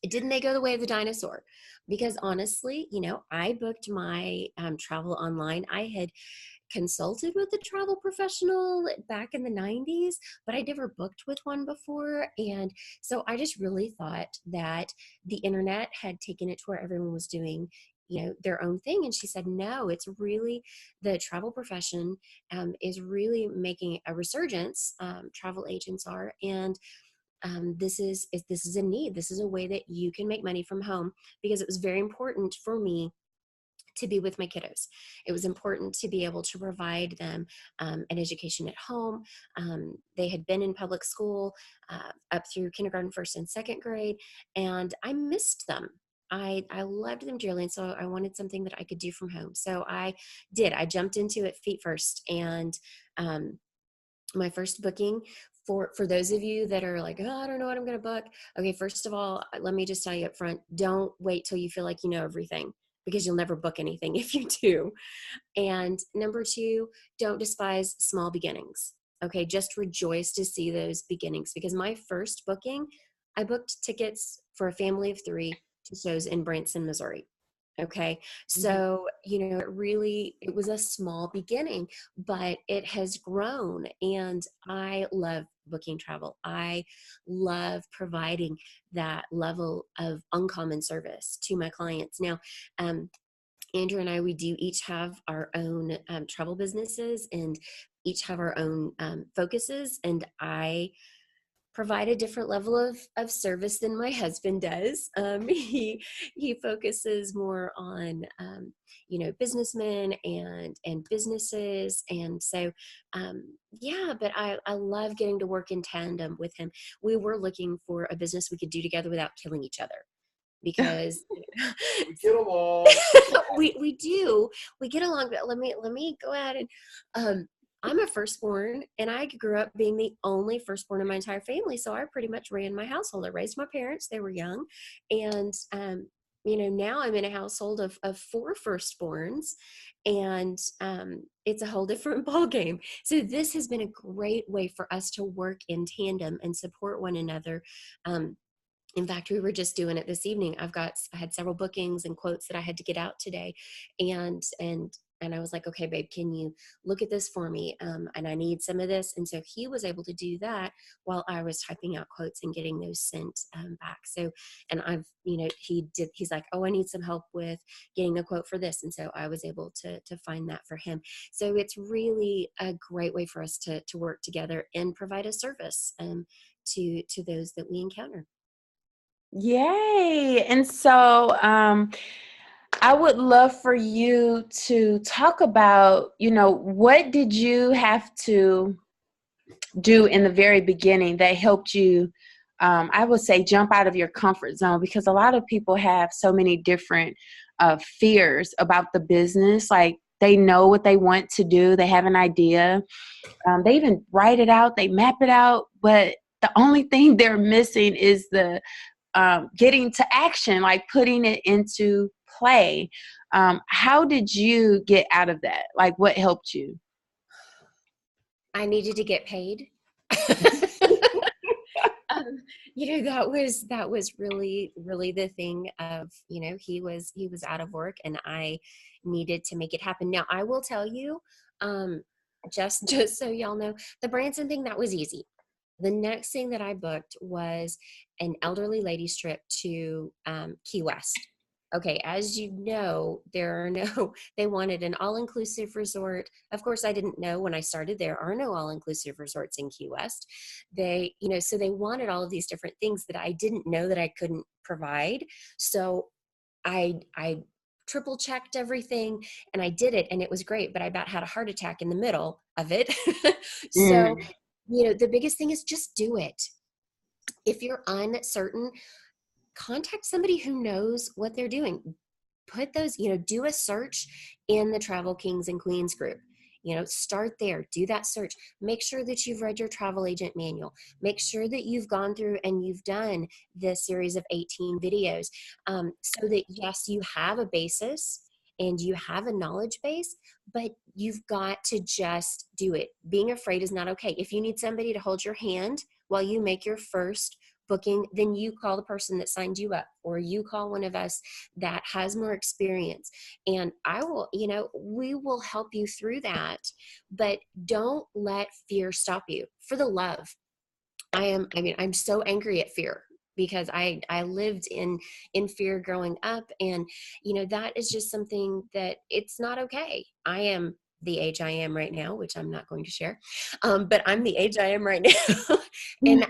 Didn't they go the way of the dinosaur? Because honestly, I booked my travel online. I had consulted with a travel professional back in the 90s, but I never booked with one before. And so I just really thought that the internet had taken it to where everyone was doing their own thing. And she said, no, it's really the travel profession is really making a resurgence. Travel agents are. And this is a need. This is a way that you can make money from home, because it was very important for me to be with my kiddos. It was important to be able to provide them an education at home. They had been in public school up through kindergarten, first and second grade, and I missed them. I loved them dearly, and so I wanted something that I could do from home. So I did. I jumped into it feet first, and my first booking, for those of you that are like, oh, I don't know what I'm going to book. Okay, first of all, let me just tell you up front, don't wait till you feel like you know everything, because you'll never book anything if you do. And number two, don't despise small beginnings. Okay, just rejoice to see those beginnings, because my first booking, I booked tickets for a family of 3 to shows in Branson, Missouri. Okay, so it was a small beginning, but it has grown, and I love booking travel. I love providing that level of uncommon service to my clients. Now, Andrew and I, we do each have our own travel businesses, and each have our own focuses, and I provide a different level of service than my husband does. He focuses more on businessmen and businesses, and so yeah. But I love getting to work in tandem with him. We were looking for a business we could do together without killing each other, because We get along. we do, we get along. But let me go ahead and I'm a firstborn, and I grew up being the only firstborn in my entire family. So I pretty much ran my household. I raised my parents. They were young. And, now I'm in a household of 4 firstborns, and it's a whole different ballgame. So this has been a great way for us to work in tandem and support one another. In fact, we were just doing it this evening. I had several bookings and quotes that I had to get out today. And I was like, okay, babe, can you look at this for me? And I need some of this. And so he was able to do that while I was typing out quotes and getting those sent back. So, and he's like, oh, I need some help with getting a quote for this. And so I was able to find that for him. So it's really a great way for us to work together and provide a service to those that we encounter. Yay. And so I would love for you to talk about, what did you have to do in the very beginning that helped you, I would say, jump out of your comfort zone? Because a lot of people have so many different fears about the business. Like, they know what they want to do. They have an idea. They even write it out. They map it out. But the only thing they're missing is the getting to action, like putting it into play. How did you get out of that? Like, what helped you? I needed to get paid. That was really, really the thing of, he was out of work, and I needed to make it happen. Now, I will tell you, just so y'all know, the Branson thing, that was easy. The next thing that I booked was an elderly ladies trip to Key West. Okay, as you know, there are no, they wanted an all-inclusive resort. Of course, I didn't know when I started, there are no all-inclusive resorts in Key West. They, so they wanted all of these different things that I didn't know that I couldn't provide. So I triple checked everything and I did it and it was great, but I about had a heart attack in the middle of it. So, the biggest thing is just do it. If you're uncertain, contact somebody who knows what they're doing. Put those, do a search in the Travel Kings and Queens group. Start there, do that search. Make sure that you've read your travel agent manual. Make sure that you've gone through and you've done this series of 18 videos, so that yes, you have a basis and you have a knowledge base, but you've got to just do it. Being afraid is not okay. If you need somebody to hold your hand while you make your first booking, then you call the person that signed you up, or you call one of us that has more experience, and I will, we will help you through that. But don't let fear stop you. For the love, I'm so angry at fear, because I lived in fear growing up, and that is just something that it's not okay. I am the age I am right now, which I'm not going to share, but I'm the age I am right now. And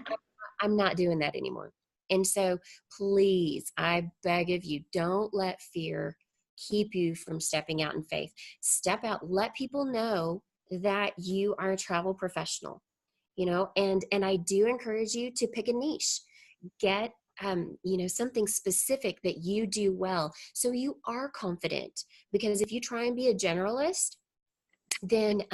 I'm not doing that anymore. And so please, I beg of you, don't let fear keep you from stepping out in faith. Step out, let people know that you are a travel professional, and I do encourage you to pick a niche. Get something specific that you do well, so you are confident. Because if you try and be a generalist, then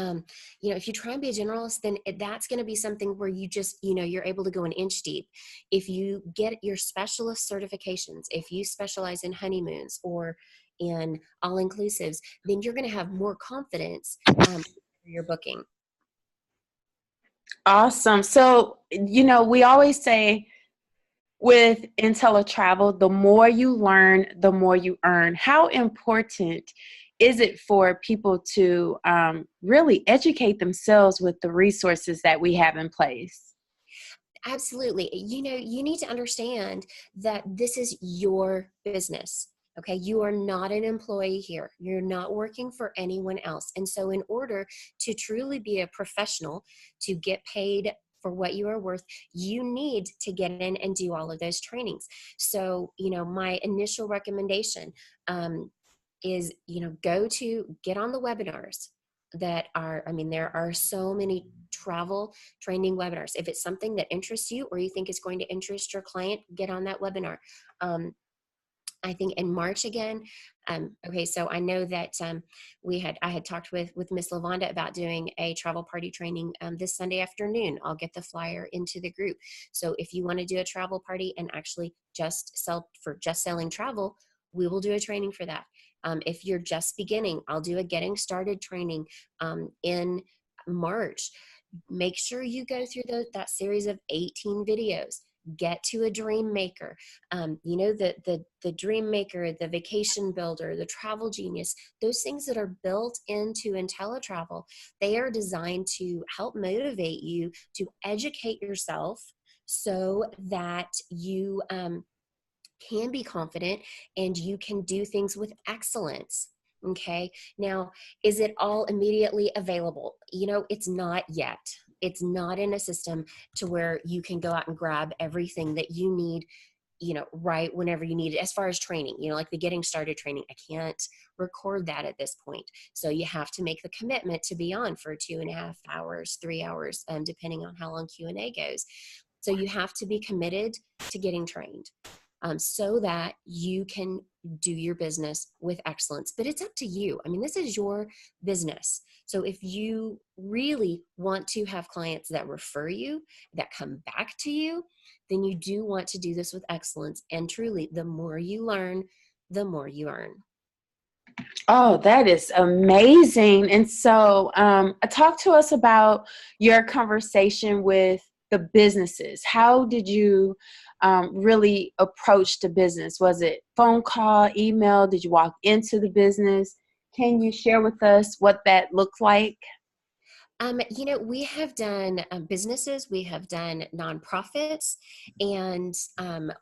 if you try and be a generalist, then that's going to be something where you just you're able to go an inch deep. If you get your specialist certifications, if you specialize in honeymoons or in all-inclusives, then you're going to have more confidence for your booking. Awesome. So we always say with IntelliTravel, the more you learn, the more you earn. How important is it for people to really educate themselves with the resources that we have in place? Absolutely. You need to understand that this is your business. Okay. You are not an employee here. You're not working for anyone else. And so in order to truly be a professional, to get paid for what you are worth, you need to get in and do all of those trainings. So, my initial recommendation is, get on the webinars that are, there are so many travel training webinars. If it's something that interests you or you think is going to interest your client, get on that webinar. I think in March again. Okay, so I know that I had talked with Miss Lavonda about doing a travel party training this Sunday afternoon. I'll get the flyer into the group. So if you want to do a travel party and actually just selling travel, we will do a training for that. If you're just beginning, I'll do a getting started training in March. Make sure you go through that series of 18 videos. Get to a dream maker. The dream maker, the vacation builder, the travel genius, those things that are built into IntelliTravel, they are designed to help motivate you to educate yourself so that you can be confident and you can do things with excellence. Okay. Now, is it all immediately available? It's not yet. It's not in a system to where you can go out and grab everything that you need, right whenever you need it. As far as training, like the getting started training, I can't record that at this point. So you have to make the commitment to be on for 2.5 hours, 3 hours, depending on how long Q&A goes. So you have to be committed to getting trained. So that you can do your business with excellence. But it's up to you. This is your business. So if you really want to have clients that refer you, that come back to you, then you do want to do this with excellence. And truly, the more you learn, the more you earn. Oh, that is amazing. And so talk to us about your conversation with the businesses. How did you really approach the business? Was it phone call, email? Did you walk into the business? Can you share with us what that looked like? We have done businesses, we have done nonprofits, and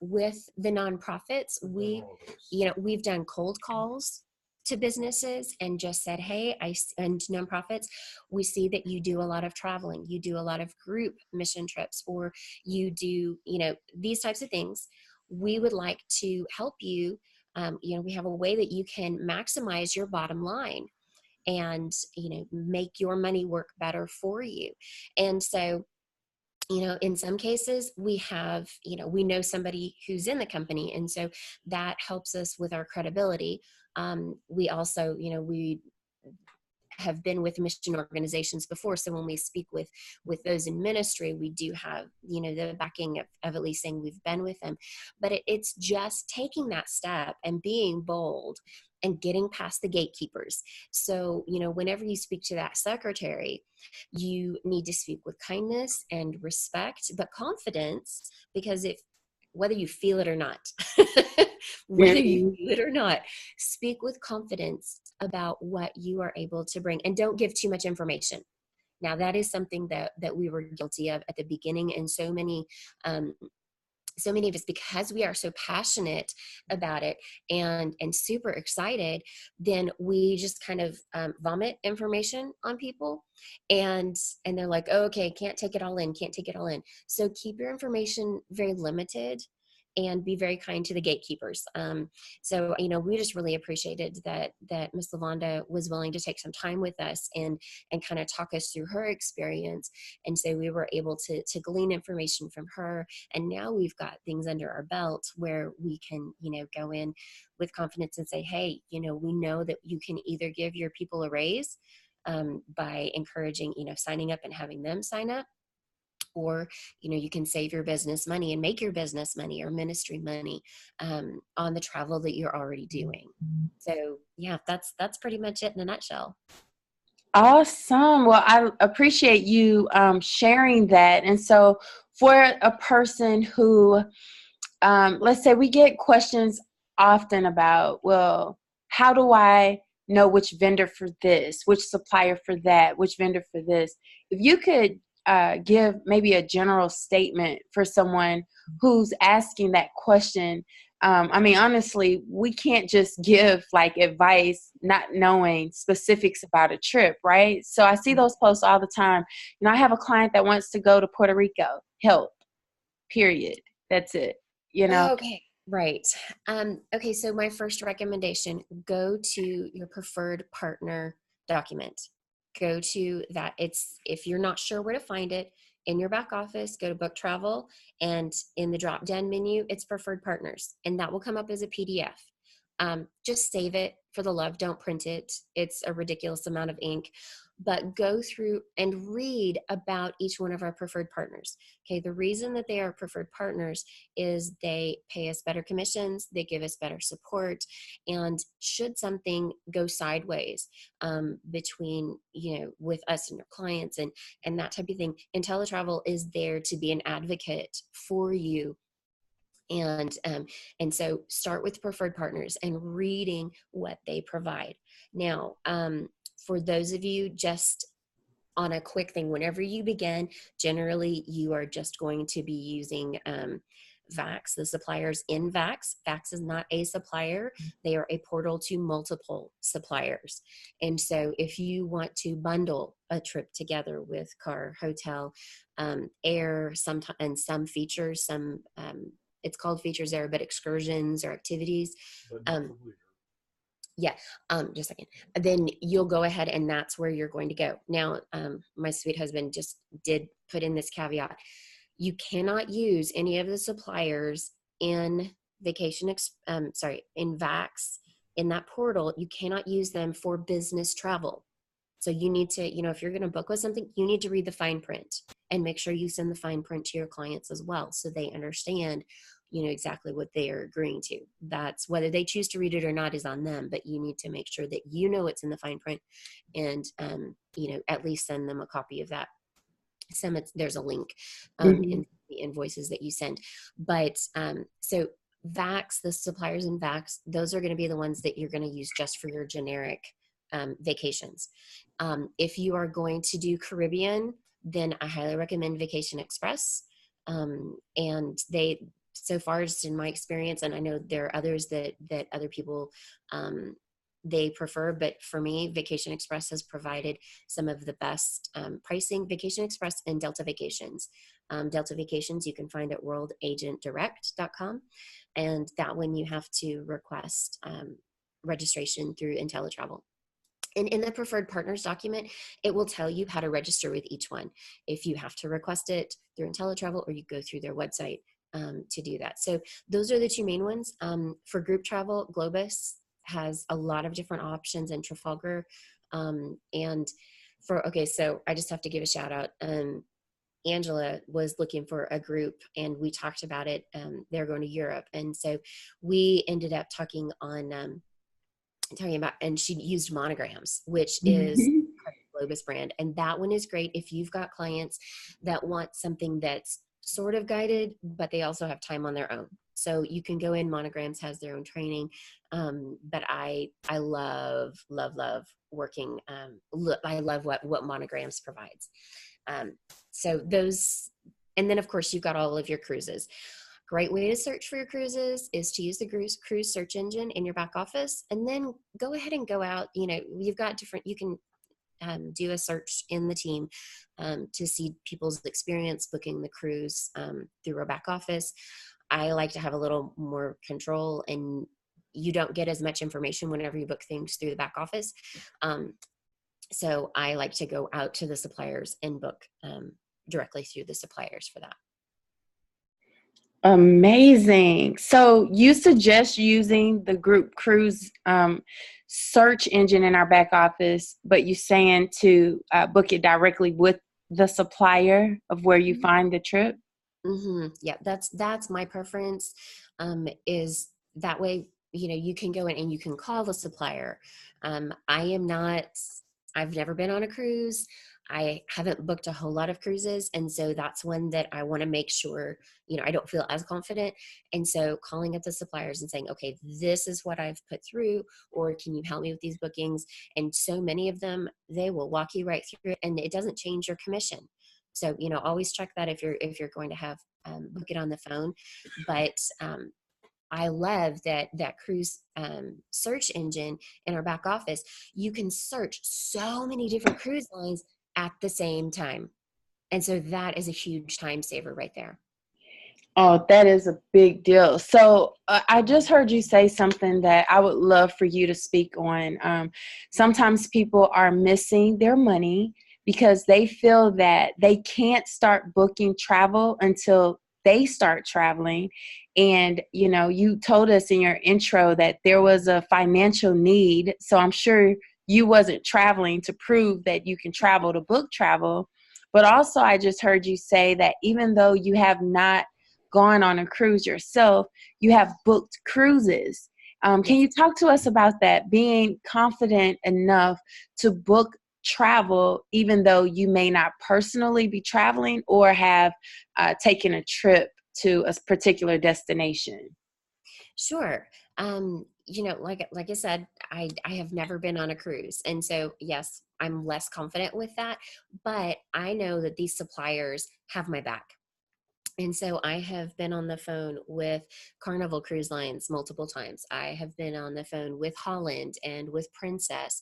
with the nonprofits, we've done cold calls to businesses and just said, hey, and nonprofits, we see that you do a lot of traveling, you do a lot of group mission trips, or you do, these types of things. We would like to help you. We have a way that you can maximize your bottom line and make your money work better for you. And so in some cases we have, we know somebody who's in the company, and so that helps us with our credibility. We also, we have been with mission organizations before, so when we speak with those in ministry, we do have the backing of at least saying we've been with them. But it's just taking that step and being bold and getting past the gatekeepers. So whenever you speak to that secretary, you need to speak with kindness and respect, but confidence, because whether you feel it or not, whether you feel it or not, speak with confidence about what you are able to bring, and don't give too much information. Now, that is something that we were guilty of at the beginning, and so many of us, because we are so passionate about it and super excited, then we just kind of vomit information on people, and they're like, oh, okay, can't take it all in. So keep your information very limited and be very kind to the gatekeepers. So we just really appreciated that Miss Lavonda was willing to take some time with us and kind of talk us through her experience. And so we were able to glean information from her. And now we've got things under our belt where we can, go in with confidence and say, hey, we know that you can either give your people a raise by encouraging, signing up and having them sign up, or you can save your business money and make your business money or ministry money on the travel that you're already doing. So yeah, that's pretty much it in a nutshell. Awesome. Well, I appreciate you sharing that. And so for a person who, let's say we get questions often about, well, how do I know which vendor for this, which supplier for that, which vendor for this? If you could give maybe a general statement for someone who's asking that question. Honestly, we can't just give like advice not knowing specifics about a trip, right? So I see those posts all the time. I have a client that wants to go to Puerto Rico. Help, period. That's it, Okay, right. Okay, so my first recommendation, go to your preferred partner document. Go to that. If you're not sure where to find it, in your back office, go to book travel, and in the drop down menu, it's preferred partners, and that will come up as a PDF. Just save it for the love. Don't print it. It's a ridiculous amount of ink, but go through and read about each one of our preferred partners. Okay. The reason that they are preferred partners is they pay us better commissions. They give us better support. And should something go sideways between, with us and your clients and that type of thing, IntelliTravel is there to be an advocate for you. And so start with preferred partners and reading what they provide. Now, for those of you, just on a quick thing, whenever you begin, generally you are just going to be using VAX, the suppliers in VAX. VAX is not a supplier. They are a portal to multiple suppliers. And so if you want to bundle a trip together with car, hotel, air, and some features, it's called features there, but excursions or activities. Yeah, just a second. Then you'll go ahead and that's where you're going to go. Now, my sweet husband just did put in this caveat. You cannot use any of the suppliers in in VAX, in that portal. You cannot use them for business travel. So you need to, if you're going to book with something, you need to read the fine print and make sure you send the fine print to your clients as well, so they understand, exactly what they are agreeing to. That's whether they choose to read it or not is on them, but you need to make sure that it's in the fine print and, at least send them a copy of that. There's a link in the invoices that you send. But so VAX, the suppliers in VAX, those are going to be the ones that you're going to use just for your generic vacations. If you are going to do Caribbean, then I highly recommend Vacation Express. And they, so far, just in my experience, and I know there are others that other people they prefer, but for me, Vacation Express has provided some of the best pricing. Vacation Express and Delta Vacations. Delta Vacations you can find at worldagentdirect.com, and that one you have to request registration through IntelliTravel. And in the preferred partners document, it will tell you how to register with each one. If you have to request it through IntelliTravel, or you go through their website to do that. So those are the two main ones. For group travel, Globus has a lot of different options, in Trafalgar. And so I just have to give a shout out. Angela was looking for a group, and we talked about it. They're going to Europe. And so we ended up talking about, and she used Monograms, which is Globus brand. And that one is great if you've got clients that want something that's sort of guided, but they also have time on their own. So you can go in. Monograms has their own training. But I love working. I love what Monograms provides. So those, and then of course you've got all of your cruises. Great way to search for your cruises is to use the cruise search engine in your back office, and then go ahead and go out. You've got different, you can do a search in the team to see people's experience booking the cruise through our back office. I like to have a little more control, and you don't get as much information whenever you book things through the back office. So I like to go out to the suppliers and book directly through the suppliers for that. Amazing. So you suggest using the group cruise search engine in our back office, but you're saying to book it directly with the supplier of where you find the trip? Mm-hmm. Yeah, that's my preference. Is that way, you can go in and you can call the supplier. I've never been on a cruise. I haven't booked a whole lot of cruises. And so that's one that I want to make sure, I don't feel as confident. And so calling up the suppliers and saying, okay, this is what I've put through, or can you help me with these bookings? And so many of them, they will walk you right through it, and it doesn't change your commission. So, always check that if you're going to have book it on the phone. But I love that cruise search engine in our back office. You can search so many different cruise lines at the same time. And so that is a huge time saver right there. Oh, that is a big deal. So I just heard you say something that I would love for you to speak on. Sometimes people are missing their money because they feel that they can't start booking travel until they start traveling. And, you told us in your intro that there was a financial need. So I'm sure you wasn't traveling to prove that you can travel to book travel. But also, I just heard you say that even though you have not gone on a cruise yourself, you have booked cruises. Can you talk to us about that, being confident enough to book travel even though you may not personally be traveling or have taken a trip to a particular destination? Sure. Like I said, I have never been on a cruise. And so, yes, I'm less confident with that, but I know that these suppliers have my back. And so I have been on the phone with Carnival Cruise Lines multiple times. I have been on the phone with Holland and with Princess.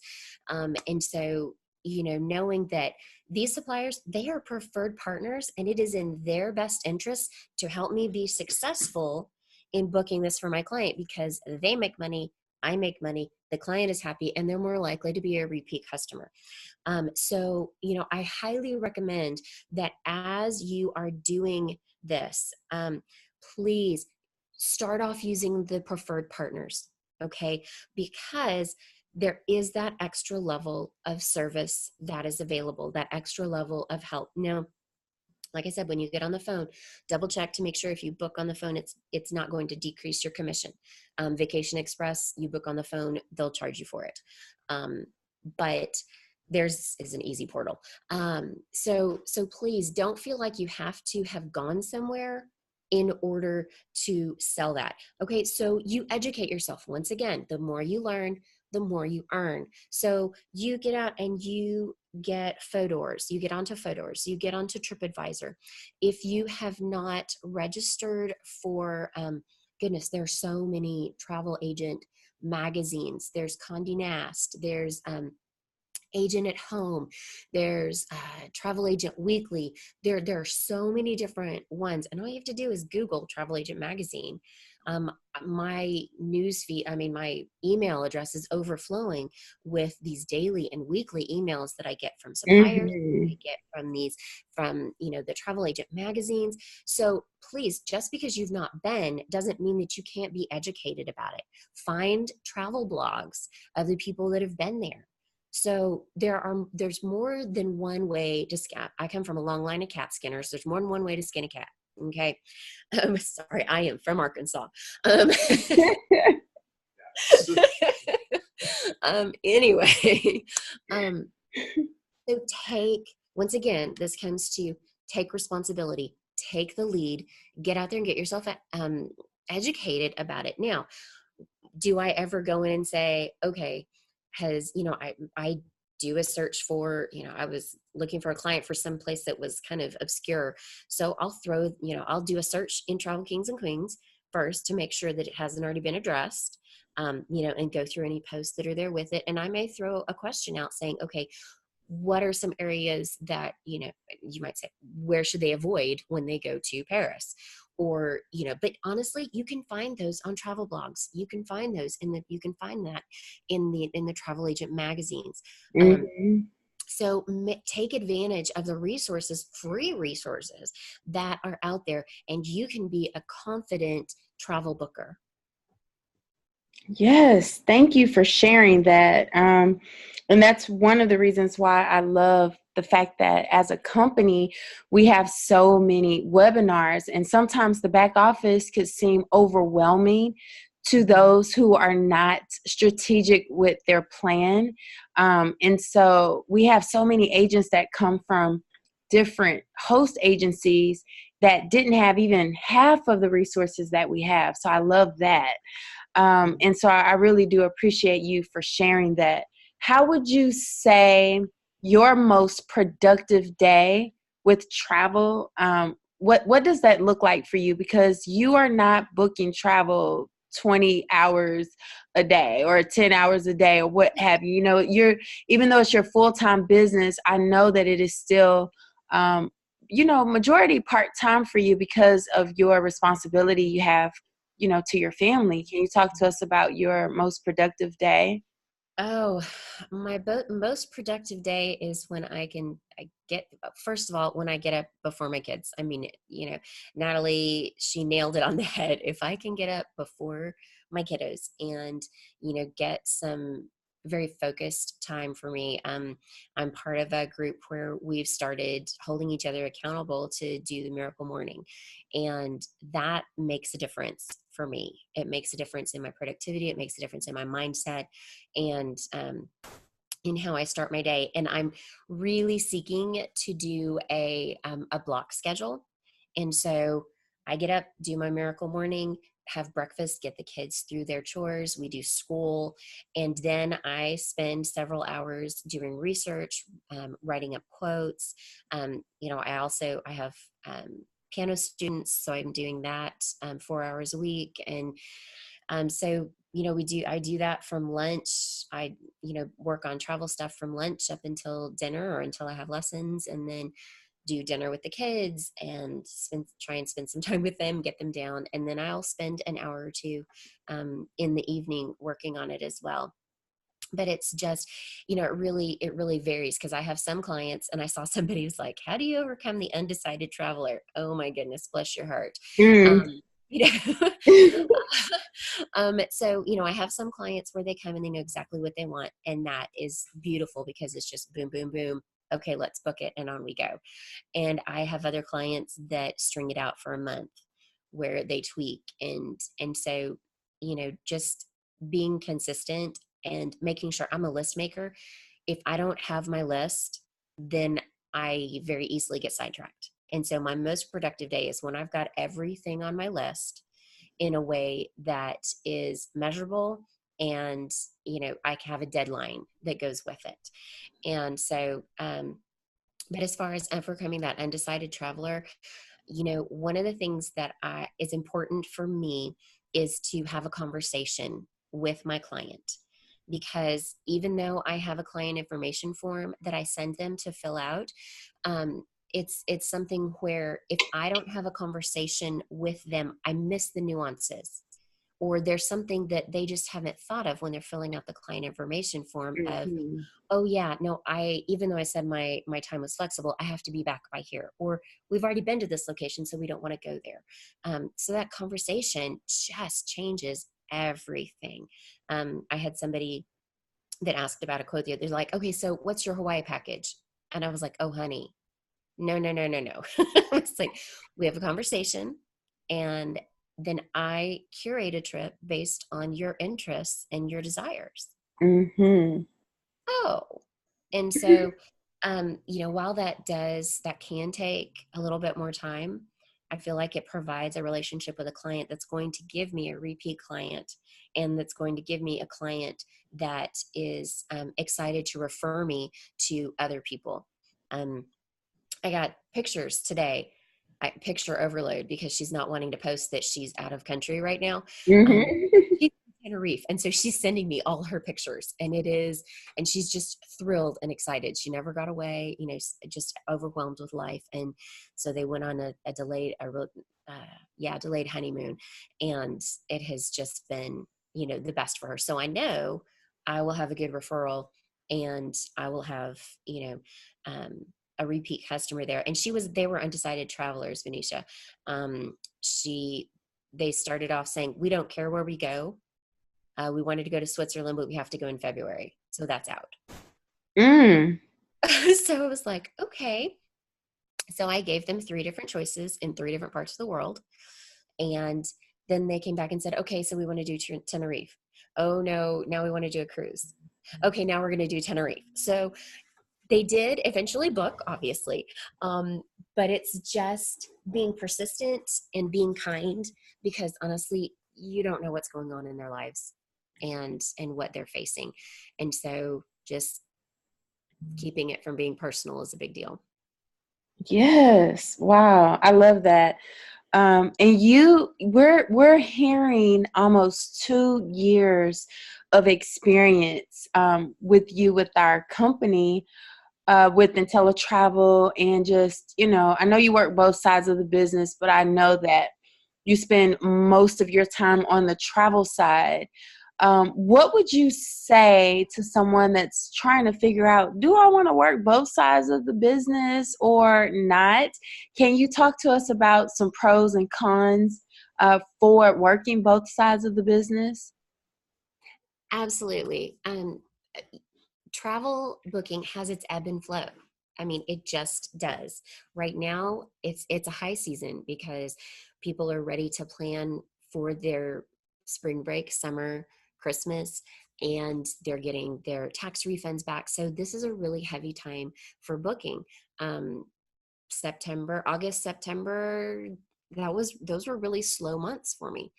And so, knowing that these suppliers, they are preferred partners, and it is in their best interest to help me be successful in booking this for my client, because they make money, I make money, the client is happy, and they're more likely to be a repeat customer. So, I highly recommend that as you are doing this, please start off using the preferred partners, okay? Because there is that extra level of service that is available, that extra level of help. Now, like I said, when you get on the phone, double check to make sure if you book on the phone, it's not going to decrease your commission. Vacation Express, you book on the phone, they'll charge you for it. But theirs is an easy portal. So please don't feel like you have to have gone somewhere in order to sell that. Okay, so you educate yourself. Once again, the more you learn, the more you earn. So you get out and you get Fodors, you get onto Fodors, you get onto TripAdvisor. If you have not registered for, goodness, there are so many travel agent magazines. There's Condé Nast, there's Agent at Home, there's Travel Agent Weekly. There are so many different ones, and all you have to do is Google Travel Agent Magazine. My news feed, my email address is overflowing with these daily and weekly emails that I get from suppliers. I get from the Travel Agent magazines. So please, just because you've not been doesn't mean that you can't be educated about it. Find travel blogs of the people that have been there. So there's more than one way to skin. I come from a long line of cat skinners. There's more than one way to skin a cat. Okay. Sorry, I am from Arkansas. Anyway, so once again, this comes to take responsibility, take the lead, get out there and get yourself educated about it. Now, do I ever go in and say, okay, I do a search for, I was looking for a client for some place that was kind of obscure. So I'll do a search in Travel Kings and Queens first to make sure that it hasn't already been addressed, and go through any posts that are there with it. And I may throw a question out saying, okay, what are some areas that, you might say, where should they avoid when they go to Paris? Or, but honestly, you can find those on travel blogs. You can find those you can find that in the travel agent magazines. So take advantage of the free resources that are out there, and you can be a confident travel booker. Yes, thank you for sharing that. And that's one of the reasons why I love the fact that as a company, we have so many webinars, and sometimes the back office could seem overwhelming to those who are not strategic with their plan. And so we have so many agents that come from different host agencies that didn't have even half of the resources that we have. So I love that. And so I really do appreciate you for sharing that. How would you say your most productive day with travel? What does that look like for you? Because you are not booking travel 20 hours a day or 10 hours a day or what have you. Even though it's your full-time business, I know that it is still, majority part-time for you because of your responsibility you have to your family. Can you talk to us about your most productive day? Oh, my most productive day is when first of all, when I get up before my kids. Natalie, she nailed it on the head. If I can get up before my kiddos and, get some very focused time for me. I'm part of a group where we've started holding each other accountable to do the miracle morning. And that makes a difference for me. It makes a difference in my productivity. It makes a difference in my mindset and in how I start my day. And I'm really seeking to do a block schedule. And so I get up, do my miracle morning, have breakfast, get the kids through their chores. We do school. And then I spend several hours doing research, writing up quotes. I have piano students, so I'm doing that 4 hours a week. And so I do that from lunch. I work on travel stuff from lunch up until dinner or until I have lessons, and then do dinner with the kids and try and spend some time with them, get them down, and then I'll spend an hour or two in the evening working on it as well. But it's just, it really varies, because I have some clients, and I saw somebody who's like, how do you overcome the undecided traveler? Oh my goodness, bless your heart. So, I have some clients where they come and they know exactly what they want. And that is beautiful, because it's just boom, boom, boom. Okay, let's book it. And on we go. And I have other clients that string it out for a month where they tweak. And so, just being consistent and making sure I'm a list maker. If I don't have my list, then I very easily get sidetracked. And so my most productive day is when I've got everything on my list in a way that is measurable and, I have a deadline that goes with it. And so, but as far as overcoming that undecided traveler, one of the things that is important for me is to have a conversation with my client, because even though I have a client information form that I send them to fill out, it's something where if I don't have a conversation with them, I miss the nuances, or there's something that they just haven't thought of when they're filling out the client information form of, Mhm. oh yeah, no, even though I said my time was flexible, I have to be back by here, or we've already been to this location, so we don't want to go there. So that conversation just changes everything. I had somebody that asked about a quote the other. They're like, okay, so what's your Hawaii package? And I was like, oh honey, no, no, no, no, no. It's like, we have a conversation, and then I curate a trip based on your interests and your desires. Mhm. Oh, and so, while that can take a little bit more time, I feel like it provides a relationship with a client that's going to give me a repeat client, and that's going to give me a client that is excited to refer me to other people. I got pictures today. Picture overload, because she's not wanting to post that she's out of country right now. Mhm. She's in Tenerife, and so she's sending me all her pictures, and she's just thrilled and excited. She never got away, just overwhelmed with life, and so they went on a delayed honeymoon, and it has just been the best for her. So I know I will have a good referral, and I will have um, a repeat customer there. And they were undecided travelers, Venetia. Um, they started off saying, we don't care where we go. We wanted to go to Switzerland, but we have to go in February. So that's out. Mm. So it was like, okay. So I gave them 3 different choices in 3 different parts of the world. And then they came back and said, okay, so we want to do Tenerife. Oh no, now we want to do a cruise. Okay, now we're going to do Tenerife. So they did eventually book, obviously, but it's just being persistent and being kind, because honestly, you don't know what's going on in their lives and what they're facing, and so just keeping it from being personal is a big deal. Yes. Wow. I love that. And we're hearing almost 2 years of experience with you with our company, with IntelliTravel, and just, I know you work both sides of the business, but I know that you spend most of your time on the travel side. What would you say to someone that's trying to figure out, do I want to work both sides of the business or not? Can you talk to us about some pros and cons for working both sides of the business? Absolutely. Travel booking has its ebb and flow. I mean, it just does. Right now, it's a high season because people are ready to plan for their spring break, summer, Christmas, and they're getting their tax refunds back. So this is a really heavy time for booking. August, September, those were really slow months for me.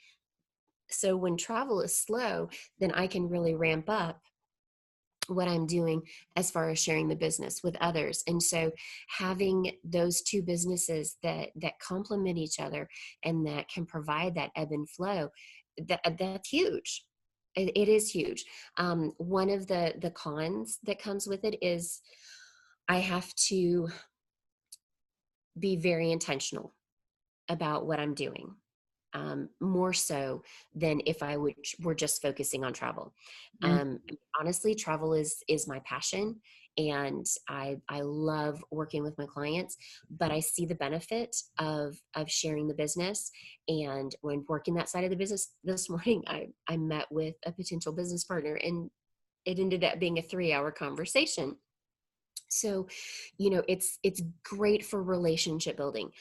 So when travel is slow, then I can really ramp up what I'm doing as far as sharing the business with others. And so having those 2 businesses that complement each other and that can provide that ebb and flow, that's huge. It is huge. One of the cons that comes with it is I have to be very intentional about what I'm doing. More so than if I were just focusing on travel. Honestly, travel is my passion, and I love working with my clients, but I see the benefit of sharing the business. And when working that side of the business this morning, I met with a potential business partner, and it ended up being a 3-hour conversation. So, it's great for relationship building,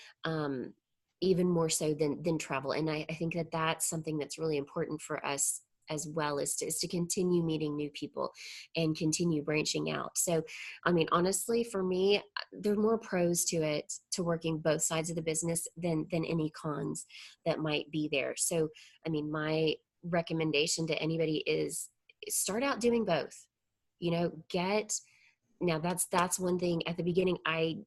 even more so than travel. And I think that that's something that's really important for us as well, is to continue meeting new people and continue branching out. So, I mean, honestly, for me, there are more pros to it, to working both sides of the business than any cons that might be there. So, I mean, my recommendation to anybody is start out doing both. Now that's one thing. At the beginning, I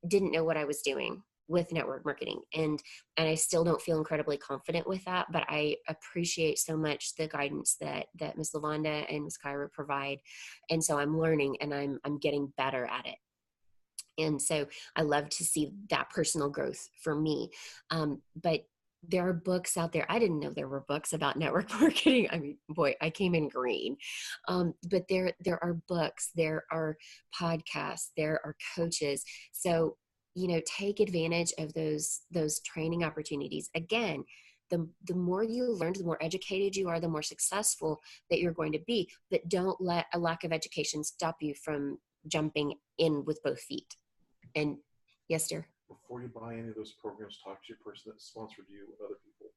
didn't know what I was doing with network marketing, and I still don't feel incredibly confident with that, but I appreciate so much the guidance that Miss Lavonda and Miss Kyra provide. And so I'm learning, and I'm getting better at it. And so I love to see that personal growth for me. But there are books out there. I didn't know there were books about network marketing. I mean, boy, I came in green. But there are books, there are podcasts, there are coaches. So, take advantage of those training opportunities. Again, the more you learn, the more educated you are, the more successful that you're going to be. But don't let a lack of education stop you from jumping in with both feet. And yes, dear. Before you buy any of those programs, talk to your person that sponsored you and other people.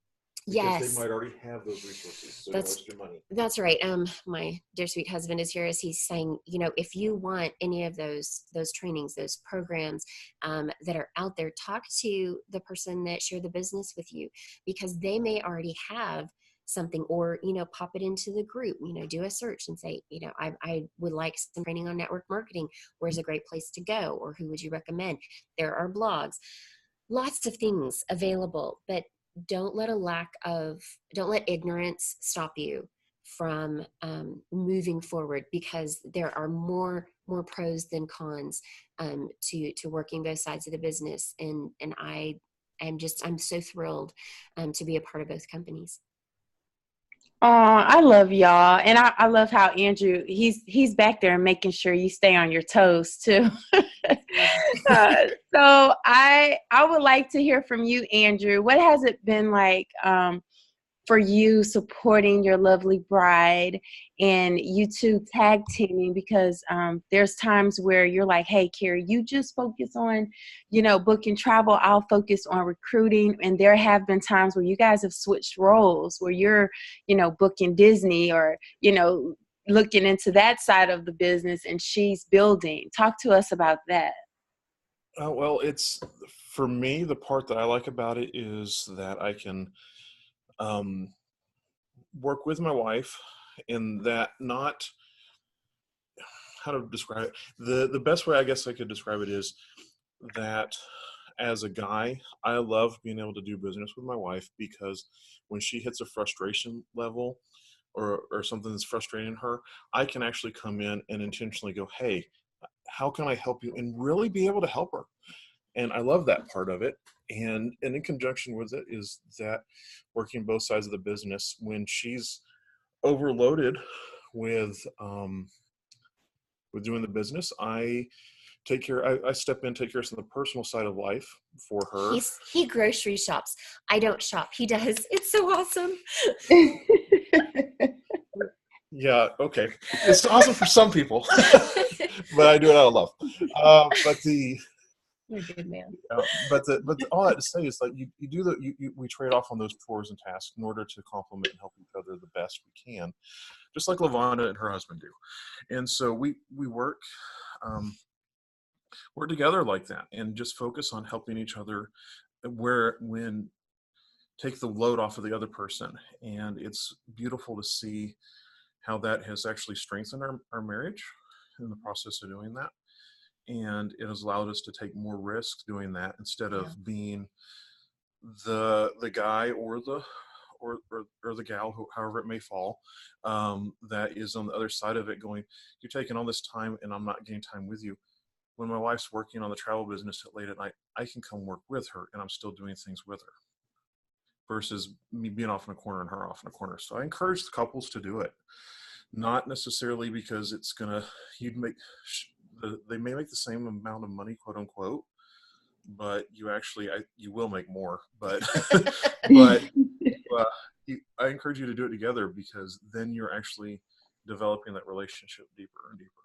Because Yes. they might already have those resources, so don't waste your money. That's right. My dear sweet husband is here as he's saying, if you want any of those trainings, those programs that are out there, talk to the person that shared the business with you, because they may already have something, or pop it into the group, do a search and say, I would like some training on network marketing. Where's a great place to go, or who would you recommend? There are blogs, lots of things available, but don't let ignorance stop you from moving forward, because there are more pros than cons to working both sides of the business. And I'm so thrilled to be a part of both companies. Oh, I love y'all. And I love how Andrew, he's back there making sure you stay on your toes too. So I would like to hear from you, Andrew. What has it been like for you supporting your lovely bride and you two tag teaming? Because there's times where you're like, hey, Carrie, you just focus on, book and travel. I'll focus on recruiting. And there have been times where you guys have switched roles, where you're, booking Disney, or, looking into that side of the business, and she's building. Talk to us about that. Well, it's, for me, the part that I like about it is that I can work with my wife, in that, not how to describe it. The best way I guess I could describe it is that as a guy, I love being able to do business with my wife, because when she hits a frustration level or something that's frustrating her, I can actually come in and intentionally go, hey, how can I help you? And really be able to help her. And I love that part of it. And in conjunction with it is that working both sides of the business, when she's overloaded with doing the business, I take care. I step in, take care of some of the personal side of life for her. He grocery shops. I don't shop. He does. It's so awesome. Yeah. Okay. It's awesome for some people, but I do it out of love. You're a good man. But all that to say is, like, we trade off on those chores and tasks in order to complement and help each other the best we can, just like Lavonda and her husband do. And so we work together like that, and just focus on helping each other take the load off of the other person. And it's beautiful to see how that has actually strengthened our marriage in the process of doing that. And it has allowed us to take more risks doing that, instead of being the guy or the gal, however it may fall, that is on the other side of it, going, you're taking all this time and I'm not getting time with you. When my wife's working on the travel business late at night, I can come work with her and I'm still doing things with her, versus me being off in a corner and her off in a corner. So I encourage the couples to do it, not necessarily because it's gonna, they may make the same amount of money, quote unquote, but you will make more. But I encourage you to do it together, because then you're actually developing that relationship deeper and deeper.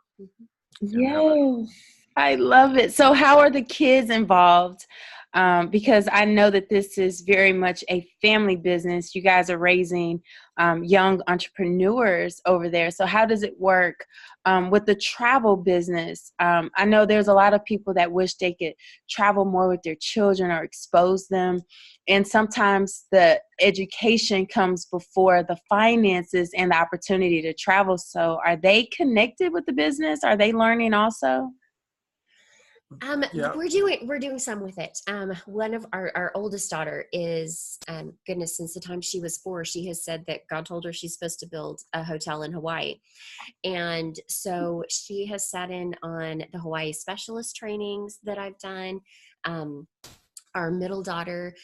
Yes. I love it. So how are the kids involved? Because I know that this is very much a family business. You guys are raising young entrepreneurs over there. So how does it work with the travel business? I know there's a lot of people that wish they could travel more with their children or expose them. And sometimes the education comes before the finances and the opportunity to travel. So are they connected with the business? Are they learning also? Yeah. We're doing some with it. One of our oldest daughter is, goodness, since the time she was 4, she has said that God told her she's supposed to build a hotel in Hawaii. And so she has sat in on the Hawaii specialist trainings that I've done. Our middle daughter,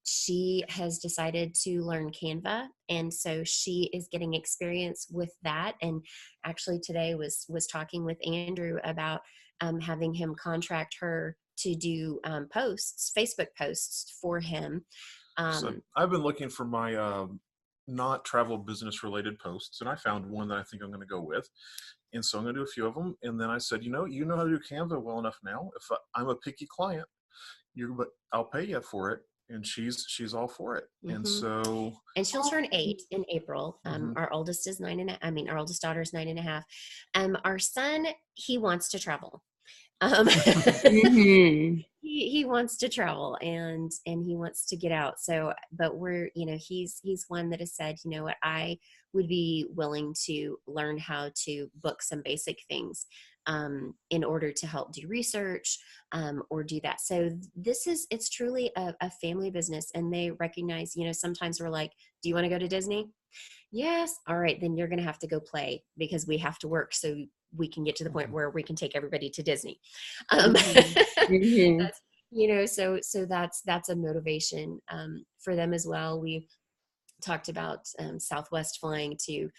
she has decided to learn Canva, and so she is getting experience with that. And actually today was talking with Andrew about having him contract her to do Facebook posts for him. So I've been looking for my not travel business related posts, and I found one that I think I'm going to go with. And so I'm going to do a few of them. And then I said, you know how to do Canva well enough now. If I'm a picky client, but I'll pay you for it. And she's all for it. Mm-hmm. And so, and she'll turn 8 in April. Our oldest is 9.5. Our oldest daughter is 9.5. Our son, he wants to travel. Mm-hmm. He wants to travel and he wants to get out. So, but we're, he's one that has said, you know what, I would be willing to learn how to book some basic things in order to help do research or do that. So it's truly a family business, and they recognize, sometimes we're like, do you want to go to Disney? Yes. All right, then you're going to have to go play because we have to work so we can get to the point where we can take everybody to Disney. Mm-hmm. So that's a motivation for them as well. We talked about Southwest flying to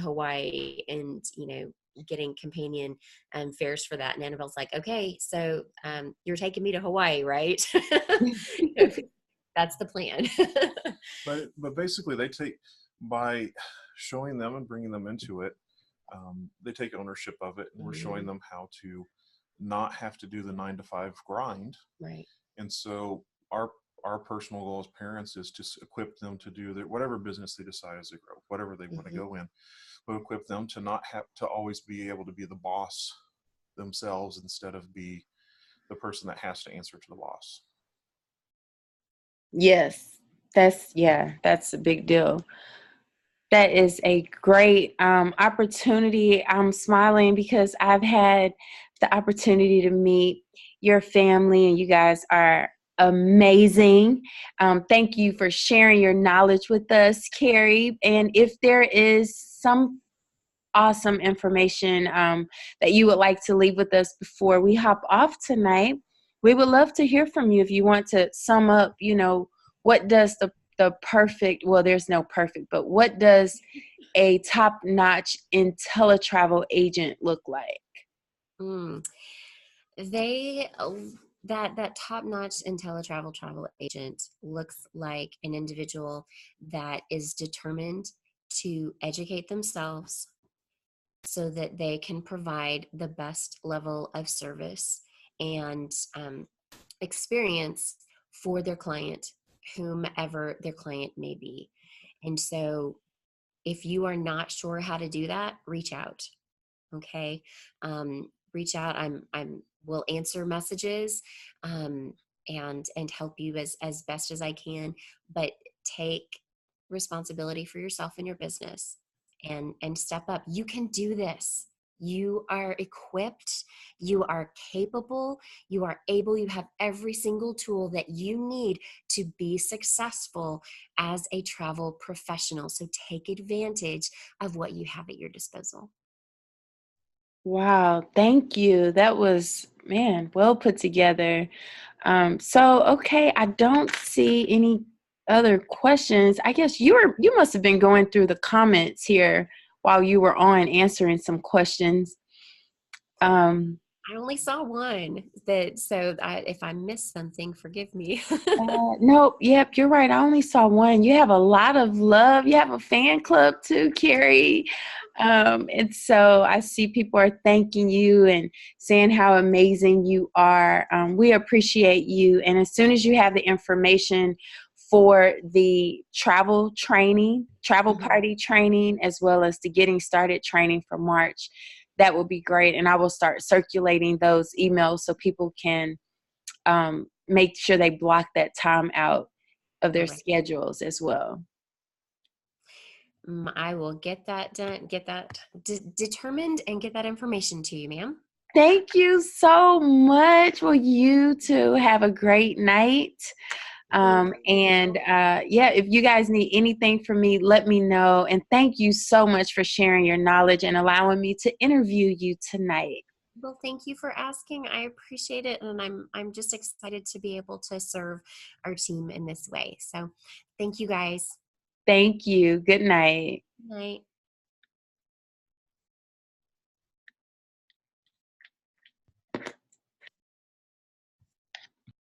Hawaii and, getting companion fares for that. And Annabelle's like, okay, so you're taking me to Hawaii, right? That's the plan. but basically they take, by showing them and bringing them into it, they take ownership of it, and we're showing them how to not have to do the 9-to-5 grind. Right. And so our personal goal as parents is to equip them to do whatever business they decide as they grow, whatever they want to go in, but equip them to not have to always be able to be the boss themselves instead of be the person that has to answer to the boss. Yes, that's a big deal. That is a great opportunity. I'm smiling because I've had the opportunity to meet your family, and you guys are amazing. Thank you for sharing your knowledge with us, Carrie. And if there is some awesome information that you would like to leave with us before we hop off tonight, we would love to hear from you. If you want to sum up, what does the perfect, well, there's no perfect, but what does a top-notch IntelliTravel agent look like? That top-notch IntelliTravel travel agent looks like an individual that is determined to educate themselves so that they can provide the best level of service and experience for their client, whomever their client may be. And so if you are not sure how to do that, reach out. Okay. Reach out. Will answer messages and help you as best as I can, but take responsibility for yourself and your business and step up. You can do this. You are equipped, you are capable, you are able, you have every single tool that you need to be successful as a travel professional. So take advantage of what you have at your disposal. Wow, thank you. That was, well put together. Okay, I don't see any other questions. I guess you must have been going through the comments here while you were on answering some questions. I only saw one, if I missed something, forgive me. Nope. Yep. You're right. I only saw one. You have a lot of love. You have a fan club too, Carrie. And so I see people are thanking you and saying how amazing you are. We appreciate you. And as soon as you have the information for the travel party training, as well as the getting started training for March, that will be great. And I will start circulating those emails so people can make sure they block that time out of their schedules as well. I will get that done, get that determined, and get that information to you, ma'am. Thank you so much. Well, you two have a great night. If you guys need anything from me, let me know. And thank you so much for sharing your knowledge and allowing me to interview you tonight. Well, thank you for asking. I appreciate it. And I'm just excited to be able to serve our team in this way. So thank you guys. Thank you. Good night. Good night.